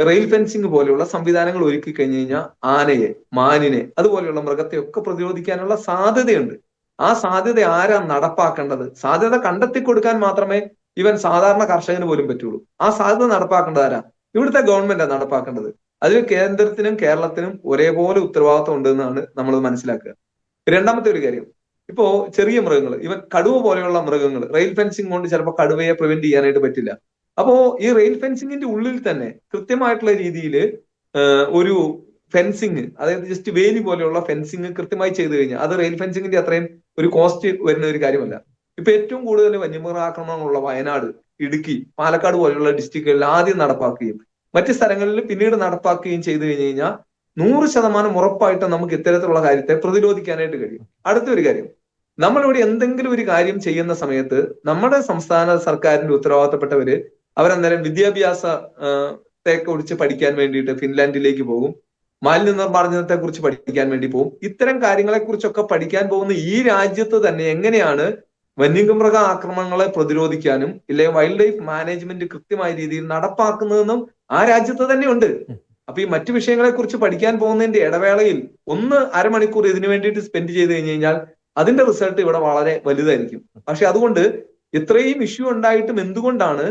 റെയിൽ ഫെൻസിങ് പോലെയുള്ള സംവിധാനങ്ങൾ ഒരുക്കി കഴിഞ്ഞു കഴിഞ്ഞാൽ ആനയെ, മാനിനെ, അതുപോലെയുള്ള മൃഗത്തെ ഒക്കെ പ്രതിരോധിക്കാനുള്ള സാധ്യതയുണ്ട്. ആ സാധ്യത ആരാ നടപ്പാക്കേണ്ടത്? സാധ്യത കണ്ടെത്തി കൊടുക്കാൻ മാത്രമേ ഇവൻ സാധാരണ കർഷകന് പോലും പറ്റുള്ളൂ. ആ സാധ്യത നടപ്പാക്കേണ്ടത് ആരാ? ഇവിടുത്തെ ഗവൺമെന്റാണ് നടപ്പാക്കേണ്ടത്. അതിൽ കേന്ദ്രത്തിനും കേരളത്തിനും ഒരേപോലെ ഉത്തരവാദിത്വം ഉണ്ടെന്നാണ് നമ്മൾ മനസ്സിലാക്കുക. രണ്ടാമത്തെ ഒരു കാര്യം, ഇപ്പോ ചെറിയ മൃഗങ്ങൾ, ഇവൻ കടുവ പോലെയുള്ള മൃഗങ്ങൾ, റെയിൽ ഫെൻസിങ് കൊണ്ട് ചിലപ്പോൾ കടുവയെ പ്രിവെന്റ് ചെയ്യാനായിട്ട് പറ്റില്ല. അപ്പോ ഈ റെയിൽ ഫെൻസിങ്ങിന്റെ ഉള്ളിൽ തന്നെ കൃത്യമായിട്ടുള്ള രീതിയിൽ ഒരു ഫെൻസിങ്, അതായത് ജസ്റ്റ് വേലി പോലെയുള്ള ഫെൻസിങ് കൃത്യമായി ചെയ്തു കഴിഞ്ഞാൽ അത് റെയിൽ ഫെൻസിങ്ങിന്റെ അത്രയും ഒരു കോസ്റ്റ് വരുന്ന ഒരു കാര്യമല്ല. ഇപ്പൊ ഏറ്റവും കൂടുതൽ വന്യമൃഗ ആക്രമണമുള്ള വയനാട്, ഇടുക്കി, പാലക്കാട് പോലെയുള്ള ഡിസ്ട്രിക്റ്റുകളിൽ ആദ്യം നടപ്പാക്കുകയും മറ്റ് സ്ഥലങ്ങളിൽ പിന്നീട് നടപ്പാക്കുകയും ചെയ്തു കഴിഞ്ഞു കഴിഞ്ഞാൽ 100% ഉറപ്പായിട്ട് നമുക്ക് ഇത്തരത്തിലുള്ള കാര്യത്തെ പ്രതിരോധിക്കാനായിട്ട് കഴിയും. അടുത്തൊരു കാര്യം, നമ്മളിവിടെ എന്തെങ്കിലും ഒരു കാര്യം ചെയ്യുന്ന സമയത്ത് നമ്മുടെ സംസ്ഥാന സർക്കാരിന്റെ ഉത്തരവാദിത്തപ്പെട്ടവര് അവരന്നേരം വിദ്യാഭ്യാസത്തെ കുറിച്ച് പഠിക്കാൻ വേണ്ടിയിട്ട് ഫിൻലാൻഡിലേക്ക് പോകും, മാലിന്യ നിർമ്മാർജ്ജനത്തെ കുറിച്ച് പഠിക്കാൻ വേണ്ടി പോകും. ഇത്തരം കാര്യങ്ങളെ കുറിച്ചൊക്കെ പഠിക്കാൻ പോകുന്ന ഈ രാജ്യത്ത് തന്നെ എങ്ങനെയാണ് വന്യമൃഗ ആക്രമണങ്ങളെ പ്രതിരോധിക്കാനും ഇല്ലെങ്കിൽ വൈൽഡ് ലൈഫ് മാനേജ്മെന്റ് കൃത്യമായ രീതിയിൽ നടപ്പാക്കുന്നതെന്നും ആ രാജ്യത്ത് തന്നെ ഉണ്ട്. അപ്പൊ ഈ മറ്റു വിഷയങ്ങളെ കുറിച്ച് പഠിക്കാൻ പോകുന്നതിന്റെ ഇടവേളയിൽ അരമണിക്കൂർ ഇതിനു വേണ്ടിയിട്ട് സ്പെൻഡ് ചെയ്ത് കഴിഞ്ഞു കഴിഞ്ഞാൽ അതിന്റെ റിസൾട്ട് ഇവിടെ വളരെ വലുതായിരിക്കും. പക്ഷെ അതുകൊണ്ട് ഇത്രയും ഇഷ്യൂ ഉണ്ടായിട്ടും എന്തുകൊണ്ടാണ്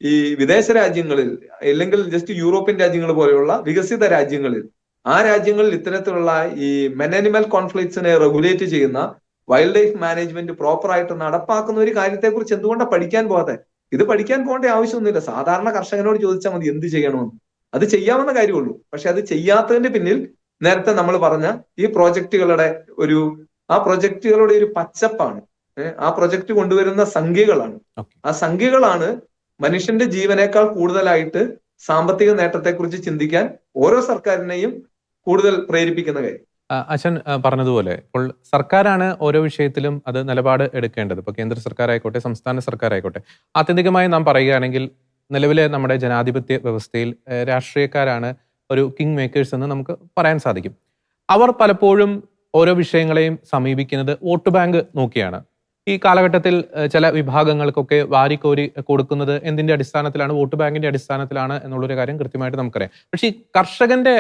ഈ വിദേശ രാജ്യങ്ങളിൽ അല്ലെങ്കിൽ ജസ്റ്റ് യൂറോപ്യൻ രാജ്യങ്ങൾ പോലെയുള്ള വികസിത രാജ്യങ്ങളിൽ ആ രാജ്യങ്ങളിൽ ഇത്തരത്തിലുള്ള ഈ മെൻ ആനിമൽ കോൺഫ്ലിക്ട്സിനെ റെഗുലേറ്റ് ചെയ്യുന്ന വൈൽഡ് ലൈഫ് മാനേജ്മെന്റ് പ്രോപ്പർ ആയിട്ട് നടപ്പാക്കുന്ന ഒരു കാര്യത്തെക്കുറിച്ച് എന്തുകൊണ്ടാണ് പഠിക്കാൻ പോകാതെ? ഇത് പഠിക്കാൻ പോകേണ്ട ആവശ്യമൊന്നുമില്ല. സാധാരണ കർഷകനോട് ചോദിച്ചാൽ മതി എന്ത് ചെയ്യണമെന്ന്. അത് ചെയ്യാവുന്ന കാര്യമുള്ളൂ. പക്ഷെ അത് ചെയ്യാത്തതിന്റെ പിന്നിൽ നേരത്തെ നമ്മൾ പറഞ്ഞ ഈ പ്രോജക്റ്റുകളുടെ ആ പ്രൊജക്ടുകളുടെ ഒരു പച്ചപ്പാണ്. ആ പ്രൊജക്ട് കൊണ്ടുവരുന്ന സംഖ്യകളാണ്. ആ സംഖ്യകളാണ് മനുഷ്യന്റെ ജീവനേക്കാൾ കൂടുതലായിട്ട് സാമ്പത്തിക നേട്ടത്തെക്കുറിച്ച് ചിന്തിക്കാൻ ഓരോ സർക്കാരിനെയും കൂടുതൽ പ്രേരിപ്പിക്കുന്ന കാര്യം.
അച്ഛൻ പറഞ്ഞതുപോലെ ഇപ്പോൾ സർക്കാരാണ് ഓരോ വിഷയത്തിലും അത് നിലപാട് എടുക്കേണ്ടത്. ഇപ്പോൾ കേന്ദ്ര സർക്കാർ ആയിക്കോട്ടെ, സംസ്ഥാന സർക്കാർ ആയിക്കോട്ടെ. ആത്യന്തികമായി നാം പറയുകയാണെങ്കിൽ നിലവിലെ നമ്മുടെ ജനാധിപത്യ വ്യവസ്ഥയിൽ രാഷ്ട്രീയക്കാരാണ് ഒരു കിങ് മേക്കേഴ്സ് എന്ന് നമുക്ക് പറയാൻ സാധിക്കും. അവർ പലപ്പോഴും ഓരോ വിഷയങ്ങളെയും സമീപിക്കുന്നത് വോട്ട് ബാങ്ക് നോക്കിയാണ്. ഈ കാലഘട്ടത്തിൽ ചില വിഭാഗങ്ങൾക്കൊക്കെ വാരിക്കോരി കൊടുക്കുന്നത് എന്തിന്റെ അടിസ്ഥാനത്തിലാണ്? വോട്ട് ബാങ്കിന്റെ അടിസ്ഥാനത്തിലാണ് എന്നുള്ളൊരു കാര്യം കൃത്യമായിട്ട് നമുക്കറിയാം. പക്ഷേ ഈ കർഷകന്റെ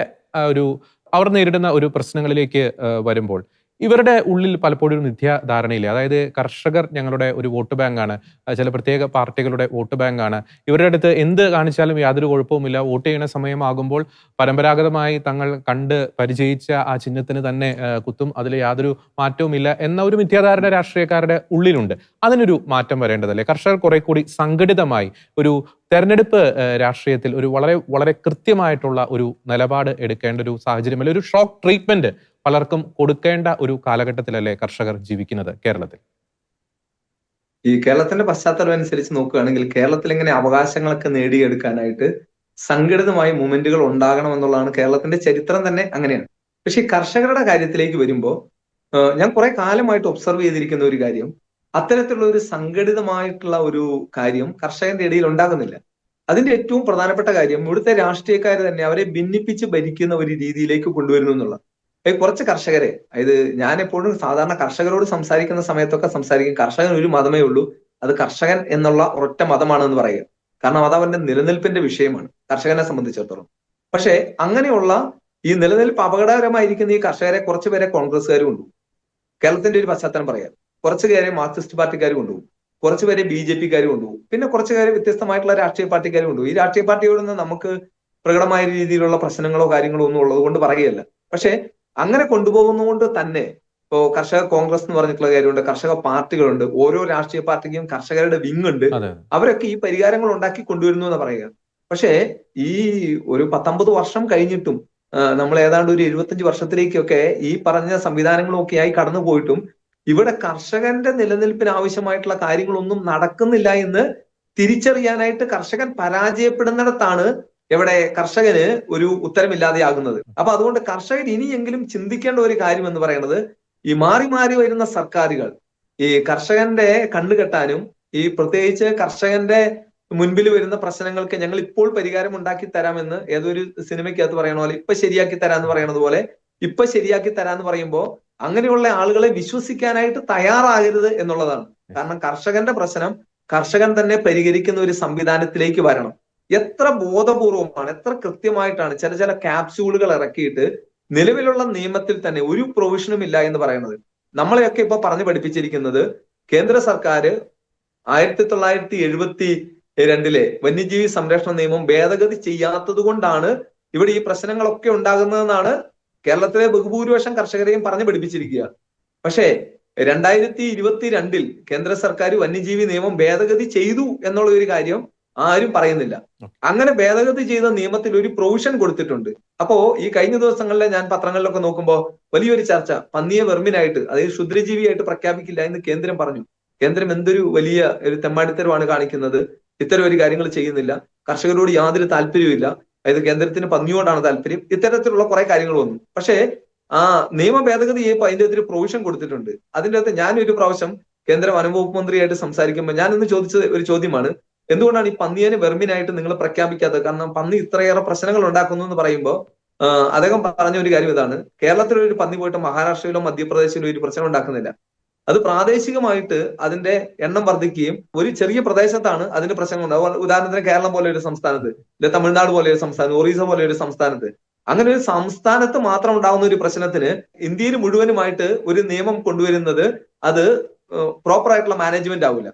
അവർ നേരിടുന്ന ഒരു പ്രശ്നങ്ങളിലേക്ക് വരുമ്പോൾ ഇവരുടെ ഉള്ളിൽ പലപ്പോഴും ഒരു മിഥ്യാധാരണയില്ല. അതായത് കർഷകർ ഞങ്ങളുടെ ഒരു വോട്ട് ബാങ്കാണ്, ചില പ്രത്യേക പാർട്ടികളുടെ വോട്ട് ബാങ്കാണ്, ഇവരുടെ അടുത്ത് എന്ത് കാണിച്ചാലും യാതൊരു കുഴപ്പവുമില്ല, വോട്ട് ചെയ്യുന്ന സമയമാകുമ്പോൾ പരമ്പരാഗതമായി തങ്ങൾ കണ്ട് പരിചയിച്ച ആ ചിഹ്നത്തിന് തന്നെ കുത്തും, അതിൽ യാതൊരു മാറ്റവുമില്ല എന്ന ഒരു മിഥ്യാധാരണ രാഷ്ട്രീയക്കാരുടെ ഉള്ളിലുണ്ട്. അതിനൊരു മാറ്റം വരേണ്ടതല്ലേ? കർഷകർ കുറെ കൂടി സംഘടിതമായി ഒരു തെരഞ്ഞെടുപ്പ് രാഷ്ട്രീയത്തിൽ ഒരു വളരെ വളരെ കൃത്യമായിട്ടുള്ള ഒരു നിലപാട് എടുക്കേണ്ട ഒരു സാഹചര്യം, അല്ലെങ്കിൽ ഒരു ഷോക്ക് ട്രീറ്റ്മെന്റ് പലർക്കും കൊടുക്കേണ്ട ഒരു കാലഘട്ടത്തിലല്ലേ കർഷകർ ജീവിക്കുന്നത് കേരളത്തിൽ?
ഈ കേരളത്തിന്റെ പശ്ചാത്തലം അനുസരിച്ച് നോക്കുകയാണെങ്കിൽ കേരളത്തിൽ ഇങ്ങനെ അവകാശങ്ങളൊക്കെ നേടിയെടുക്കാനായിട്ട് സംഘടിതമായ മൂവ്മെന്റുകൾ ഉണ്ടാകണമെന്നുള്ളതാണ് കേരളത്തിന്റെ ചരിത്രം തന്നെ അങ്ങനെയാണ്. പക്ഷെ ഈ കർഷകരുടെ കാര്യത്തിലേക്ക് വരുമ്പോൾ ഞാൻ കുറെ കാലമായിട്ട് ഒബ്സർവ് ചെയ്തിരിക്കുന്ന ഒരു കാര്യം, അത്തരത്തിലുള്ള ഒരു സംഘടിതമായിട്ടുള്ള ഒരു കാര്യം കർഷകന്റെ ഇടയിൽ ഉണ്ടാകുന്നില്ല. അതിന്റെ ഏറ്റവും പ്രധാനപ്പെട്ട കാര്യം ഇവിടുത്തെ രാഷ്ട്രീയക്കാർ തന്നെ അവരെ ഭിന്നിപ്പിച്ച് ഭരിക്കുന്ന ഒരു രീതിയിലേക്ക് കൊണ്ടുവരുന്നു എന്നുള്ള. കുറച്ച് കർഷകരെ, അതായത് ഞാൻ എപ്പോഴും സാധാരണ കർഷകരോട് സംസാരിക്കുന്ന സമയത്തൊക്കെ സംസാരിക്കും, കർഷകൻ ഒരു മതമേ ഉള്ളൂ, അത് കർഷകൻ എന്നുള്ള ഒരൊറ്റ മതമാണെന്ന് പറയുക. കാരണം അത് അവന്റെ നിലനിൽപ്പിന്റെ വിഷയമാണ് കർഷകനെ സംബന്ധിച്ചിടത്തോളം. പക്ഷെ അങ്ങനെയുള്ള ഈ നിലനിൽപ്പ് അപകടകരമായിരിക്കുന്ന ഈ കർഷകരെ കുറച്ചുപേരെ കോൺഗ്രസ്സുകാർ കൊണ്ടുപോകും. കേരളത്തിന്റെ ഒരു പശ്ചാത്തലം പറയാം. കുറച്ചു പേരെ മാർക്സിസ്റ്റ് പാർട്ടിക്കാർ കൊണ്ടുപോകും, കുറച്ചുപേരെ BJP-ക്കാർ കൊണ്ടുപോകും, പിന്നെ കുറച്ചുപേരെ വ്യത്യസ്തമായിട്ടുള്ള രാഷ്ട്രീയ പാർട്ടിക്കാർ കൊണ്ടുപോകും. ഈ രാഷ്ട്രീയ പാർട്ടിയോട് നിന്ന് നമുക്ക് പ്രകടമായ രീതിയിലുള്ള പ്രശ്നങ്ങളോ കാര്യങ്ങളോ ഒന്നും ഉള്ളത് കൊണ്ട് പറയുകയല്ല. പക്ഷെ അങ്ങനെ കൊണ്ടുപോകുന്നതുകൊണ്ട് തന്നെ ഇപ്പോ കർഷക കോൺഗ്രസ് എന്ന് പറഞ്ഞിട്ടുള്ള കാര്യമുണ്ട്, കർഷക പാർട്ടികളുണ്ട്, ഓരോ രാഷ്ട്രീയ പാർട്ടിക്കും കർഷകരുടെ വിങ് ഉണ്ട്. അവരൊക്കെ ഈ പരിഹാരങ്ങൾ ഉണ്ടാക്കി കൊണ്ടുവരുന്നു എന്ന് പറയുക. പക്ഷേ ഈ ഒരു 19 വർഷം കഴിഞ്ഞിട്ടും നമ്മൾ ഏതാണ്ട് ഒരു 75 വർഷത്തിലേക്കൊക്കെ ഈ പറഞ്ഞ സംവിധാനങ്ങളൊക്കെ ആയി കടന്നു പോയിട്ടും ഇവിടെ കർഷകന്റെ നിലനിൽപ്പിന് ആവശ്യമായിട്ടുള്ള കാര്യങ്ങളൊന്നും നടക്കുന്നില്ല എന്ന് തിരിച്ചറിയാനായിട്ട് കർഷകൻ പരാജയപ്പെടുന്നിടത്താണ് എവിടെ കർഷകന് ഒരു ഉത്തരമില്ലാതെയാകുന്നത്. അപ്പൊ അതുകൊണ്ട് കർഷകർ ഇനിയെങ്കിലും ചിന്തിക്കേണ്ട ഒരു കാര്യം എന്ന് പറയുന്നത്, ഈ മാറി മാറി വരുന്ന സർക്കാരുകൾ ഈ കർഷകന്റെ കണ്ണുകെട്ടാനും ഈ പ്രത്യേകിച്ച് കർഷകന്റെ മുൻപിൽ വരുന്ന പ്രശ്നങ്ങൾക്ക് ഞങ്ങൾ ഇപ്പോൾ പരിഹാരം ഉണ്ടാക്കി തരാമെന്ന് ഏതൊരു സിനിമയ്ക്കകത്ത് പറയണ പോലെ ഇപ്പൊ ശരിയാക്കി തരാന്ന് പറയണത് പോലെ ഇപ്പൊ ശരിയാക്കി തരാന്ന് പറയുമ്പോൾ അങ്ങനെയുള്ള ആളുകളെ വിശ്വസിക്കാനായിട്ട് തയ്യാറാകരുത് എന്നുള്ളതാണ്. കാരണം കർഷകന്റെ പ്രശ്നം കർഷകൻ തന്നെ പരിഹരിക്കുന്ന ഒരു സംവിധാനത്തിലേക്ക് വരണം. എത്ര ബോധപൂർവമാണ്, എത്ര കൃത്യമായിട്ടാണ് ചില ക്യാപ്സ്യൂളുകൾ ഇറക്കിയിട്ട് നിലവിലുള്ള നിയമത്തിൽ തന്നെ ഒരു പ്രൊവിഷനും ഇല്ല എന്ന് പറയുന്നത്. നമ്മളെയൊക്കെ ഇപ്പൊ പറഞ്ഞു പഠിപ്പിച്ചിരിക്കുന്നത് കേന്ദ്ര സർക്കാർ 1972 വന്യജീവി സംരക്ഷണ നിയമം ഭേദഗതി ചെയ്യാത്തത് കൊണ്ടാണ് ഇവിടെ ഈ പ്രശ്നങ്ങളൊക്കെ ഉണ്ടാകുന്നതെന്നാണ് കേരളത്തിലെ ബഹുഭൂരിപക്ഷം കർഷകരെയും പറഞ്ഞു പഠിപ്പിച്ചിരിക്കുക. പക്ഷേ 2022 കേന്ദ്ര സർക്കാർ വന്യജീവി നിയമം ഭേദഗതി ചെയ്തു എന്നുള്ള ഒരു കാര്യം ആരും പറയുന്നില്ല. അങ്ങനെ ഭേദഗതി ചെയ്ത നിയമത്തിൽ ഒരു പ്രൊവിഷൻ കൊടുത്തിട്ടുണ്ട്. അപ്പോ ഈ കഴിഞ്ഞ ദിവസങ്ങളിലെ ഞാൻ പത്രങ്ങളിലൊക്കെ നോക്കുമ്പോൾ വലിയൊരു ചർച്ച, പന്നിയെ വെർമിനായിട്ട്, അതായത് ക്ഷുദ്രജീവിയായിട്ട് പ്രഖ്യാപിക്കില്ല എന്ന് കേന്ദ്രം പറഞ്ഞു. കേന്ദ്രം എന്തൊരു വലിയ ഒരു തെമ്മാടിത്തരമാണ് കാണിക്കുന്നത്. ഇത്തരം ഒരു കാര്യങ്ങൾ ചെയ്യുന്നില്ല, കർഷകരോട് യാതൊരു താല്പര്യവുമില്ല, അതായത് കേന്ദ്രത്തിന് പന്നിയോടാണ് താല്പര്യം, ഇത്തരത്തിലുള്ള കുറെ കാര്യങ്ങൾ വന്നു. പക്ഷേ ആ നിയമ ഭേദഗതി ചെയ്യുമ്പോൾ അതിന്റെ ഒരു പ്രൊവിഷൻ കൊടുത്തിട്ടുണ്ട്. അതിന്റെ അകത്ത് ഞാൻ ഒരു പ്രാവശ്യം കേന്ദ്ര വനംവകുപ്പ് മന്ത്രിയായിട്ട് സംസാരിക്കുമ്പോൾ ഞാൻ ഇന്ന് ചോദിച്ച ഒരു ചോദ്യമാണ്, എന്തുകൊണ്ടാണ് ഈ പന്നിയെ വെർമിനായിട്ട് നിങ്ങൾ പ്രഖ്യാപിക്കാത്തത്? കാരണം പന്നി ഇത്രയേറെ പ്രശ്നങ്ങൾ ഉണ്ടാക്കുന്നു എന്ന് പറയുമ്പോൾ അദ്ദേഹം പറഞ്ഞ ഒരു കാര്യം ഇതാണ്, കേരളത്തിലെ ഒരു പന്നി പോയിട്ട് മഹാരാഷ്ട്രയിലോ മധ്യപ്രദേശിലോ ഒരു പ്രശ്നം ഉണ്ടാക്കുന്നില്ല. അത് പ്രാദേശികമായിട്ട് അതിന്റെ എണ്ണം വർദ്ധിക്കുകയും ഒരു ചെറിയ പ്രദേശത്താണ് അതിന്റെ പ്രശ്നങ്ങൾ ഉണ്ടാവുക. ഉദാഹരണത്തിന് കേരളം പോലെ ഒരു സംസ്ഥാനത്ത്, ഇല്ല തമിഴ്നാട് പോലെ ഒരു സംസ്ഥാനത്ത്, ഒറീസ പോലെ ഒരു സംസ്ഥാനത്ത്, അങ്ങനെ ഒരു സംസ്ഥാനത്ത് മാത്രം ഉണ്ടാകുന്ന ഒരു പ്രശ്നത്തിന് ഇന്ത്യയിൽ മുഴുവനുമായിട്ട് ഒരു നിയമം കൊണ്ടുവരുന്നത് അത് പ്രോപ്പർ ആയിട്ടുള്ള മാനേജ്മെന്റ് ആവില്ല.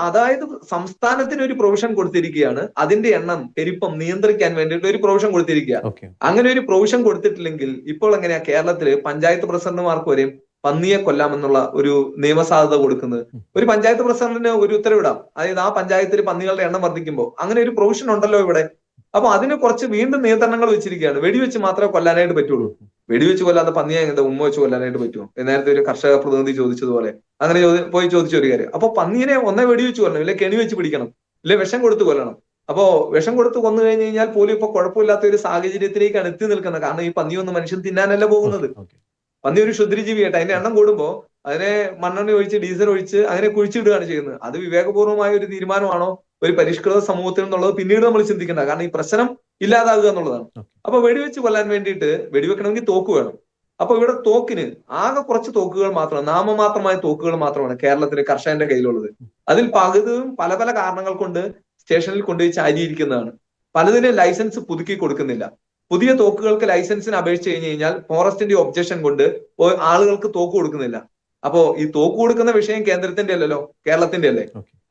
അതായത് സംസ്ഥാനത്തിന് ഒരു പ്രൊവിഷൻ കൊടുത്തിരിക്കുകയാണ്, അതിന്റെ എണ്ണം പെരുപ്പം നിയന്ത്രിക്കാൻ വേണ്ടിയിട്ട് ഒരു പ്രൊവിഷൻ കൊടുത്തിരിക്കുക. അങ്ങനെ ഒരു പ്രൊവിഷൻ കൊടുത്തിട്ടില്ലെങ്കിൽ ഇപ്പോൾ എങ്ങനെയാ കേരളത്തില് പഞ്ചായത്ത് പ്രസിഡന്റുമാർക്ക് വരെയും പന്നിയെ കൊല്ലാമെന്നുള്ള ഒരു നിയമസാധുത കൊടുക്കുന്നത്. ഒരു പഞ്ചായത്ത് പ്രസിഡന്റിന് ഒരു ഉത്തരവിടാം, അതായത് ആ പഞ്ചായത്തിൽ പന്നികളുടെ എണ്ണം വർദ്ധിക്കുമ്പോൾ അങ്ങനെ ഒരു പ്രൊവിഷൻ ഉണ്ടല്ലോ ഇവിടെ. അപ്പൊ അതിന് കുറച്ച് വീണ്ടും നിയന്ത്രണങ്ങൾ വെച്ചിരിക്കുകയാണ്. വെടിവെച്ച് മാത്രമേ കൊല്ലാനായിട്ട് പറ്റുള്ളൂ. വെടിവെച്ച് കൊല്ലാതെ പന്നിയെ എന്താ ഉമ്മ വെച്ച് കൊല്ലാനായിട്ട് പറ്റുമോ? നേരത്തെ ഒരു കർഷക പ്രതിനിധി ചോദിച്ചതുപോലെ അങ്ങനെ പോയി ചോദിച്ച ഒരു കാര്യം. അപ്പൊ പന്നീനെ ഒന്നേ വെടിവെച്ച് കൊല്ലണം, ഇല്ലെ കെണി വെച്ച് പിടിക്കണം, ഇല്ലെ വിഷം കൊടുത്ത് കൊല്ലണം. അപ്പോ വിഷം കൊടുത്ത് കൊന്നു കഴിഞ്ഞ് കഴിഞ്ഞാൽ പോലും ഇപ്പൊ കുഴപ്പമില്ലാത്ത ഒരു സാഹചര്യത്തിലേക്കാണ് എത്തി നിൽക്കുന്നത്. കാരണം ഈ പന്നിയൊന്നും മനുഷ്യൻ തിന്നാനല്ല പോകുന്നത്. പന്നി ഒരു ക്ഷുദ്രജീവിയായിട്ട് അതിന്റെ എണ്ണം കൂടുമ്പോ അതിനെ മണ്ണെണ്ണ ഒഴിച്ച് ഡീസൽ ഒഴിച്ച് അങ്ങനെ കുഴിച്ചിടുകയാണ് ചെയ്യുന്നത്. അത് വിവേകപൂർവമായ ഒരു തീരുമാനമാണോ ഒരു പരിഷ്കൃത സമൂഹത്തിൽ എന്നുള്ളത് പിന്നീട് നമ്മൾ ചിന്തിക്കേണ്ട. കാരണം ഈ പ്രശ്നം ഇല്ലാതാകുക എന്നുള്ളതാണ്. അപ്പൊ വെടിവെച്ച് കൊല്ലാൻ വേണ്ടിയിട്ട് വെടിവെക്കണമെങ്കിൽ തോക്ക് വേണം. അപ്പൊ ഇവിടെ തോക്കിന് ആകെ കുറച്ച് തോക്കുകൾ മാത്രമാണ്, നാമമാത്രമായ തോക്കുകൾ മാത്രമാണ് കേരളത്തിലെ കർഷകന്റെ കയ്യിലുള്ളത്. അതിൽ പകുതിയും പല പല കാരണങ്ങൾ കൊണ്ട് സ്റ്റേഷനിൽ കൊണ്ടുപോയി ചാരിയിരിക്കുന്നതാണ്. പലതിനും ലൈസൻസ് പുതുക്കി കൊടുക്കുന്നില്ല. പുതിയ തോക്കുകൾക്ക് ലൈസൻസിന് അപേക്ഷിച്ച് കഴിഞ്ഞ് കഴിഞ്ഞാൽ ഫോറസ്റ്റിന്റെ ഒബ്ജക്ഷൻ കൊണ്ട് ആളുകൾക്ക് തോക്ക് കൊടുക്കുന്നില്ല. അപ്പോ ഈ തോക്ക് കൊടുക്കുന്ന വിഷയം കേന്ദ്രത്തിന്റെ അല്ലല്ലോ, കേരളത്തിന്റെ അല്ലേ.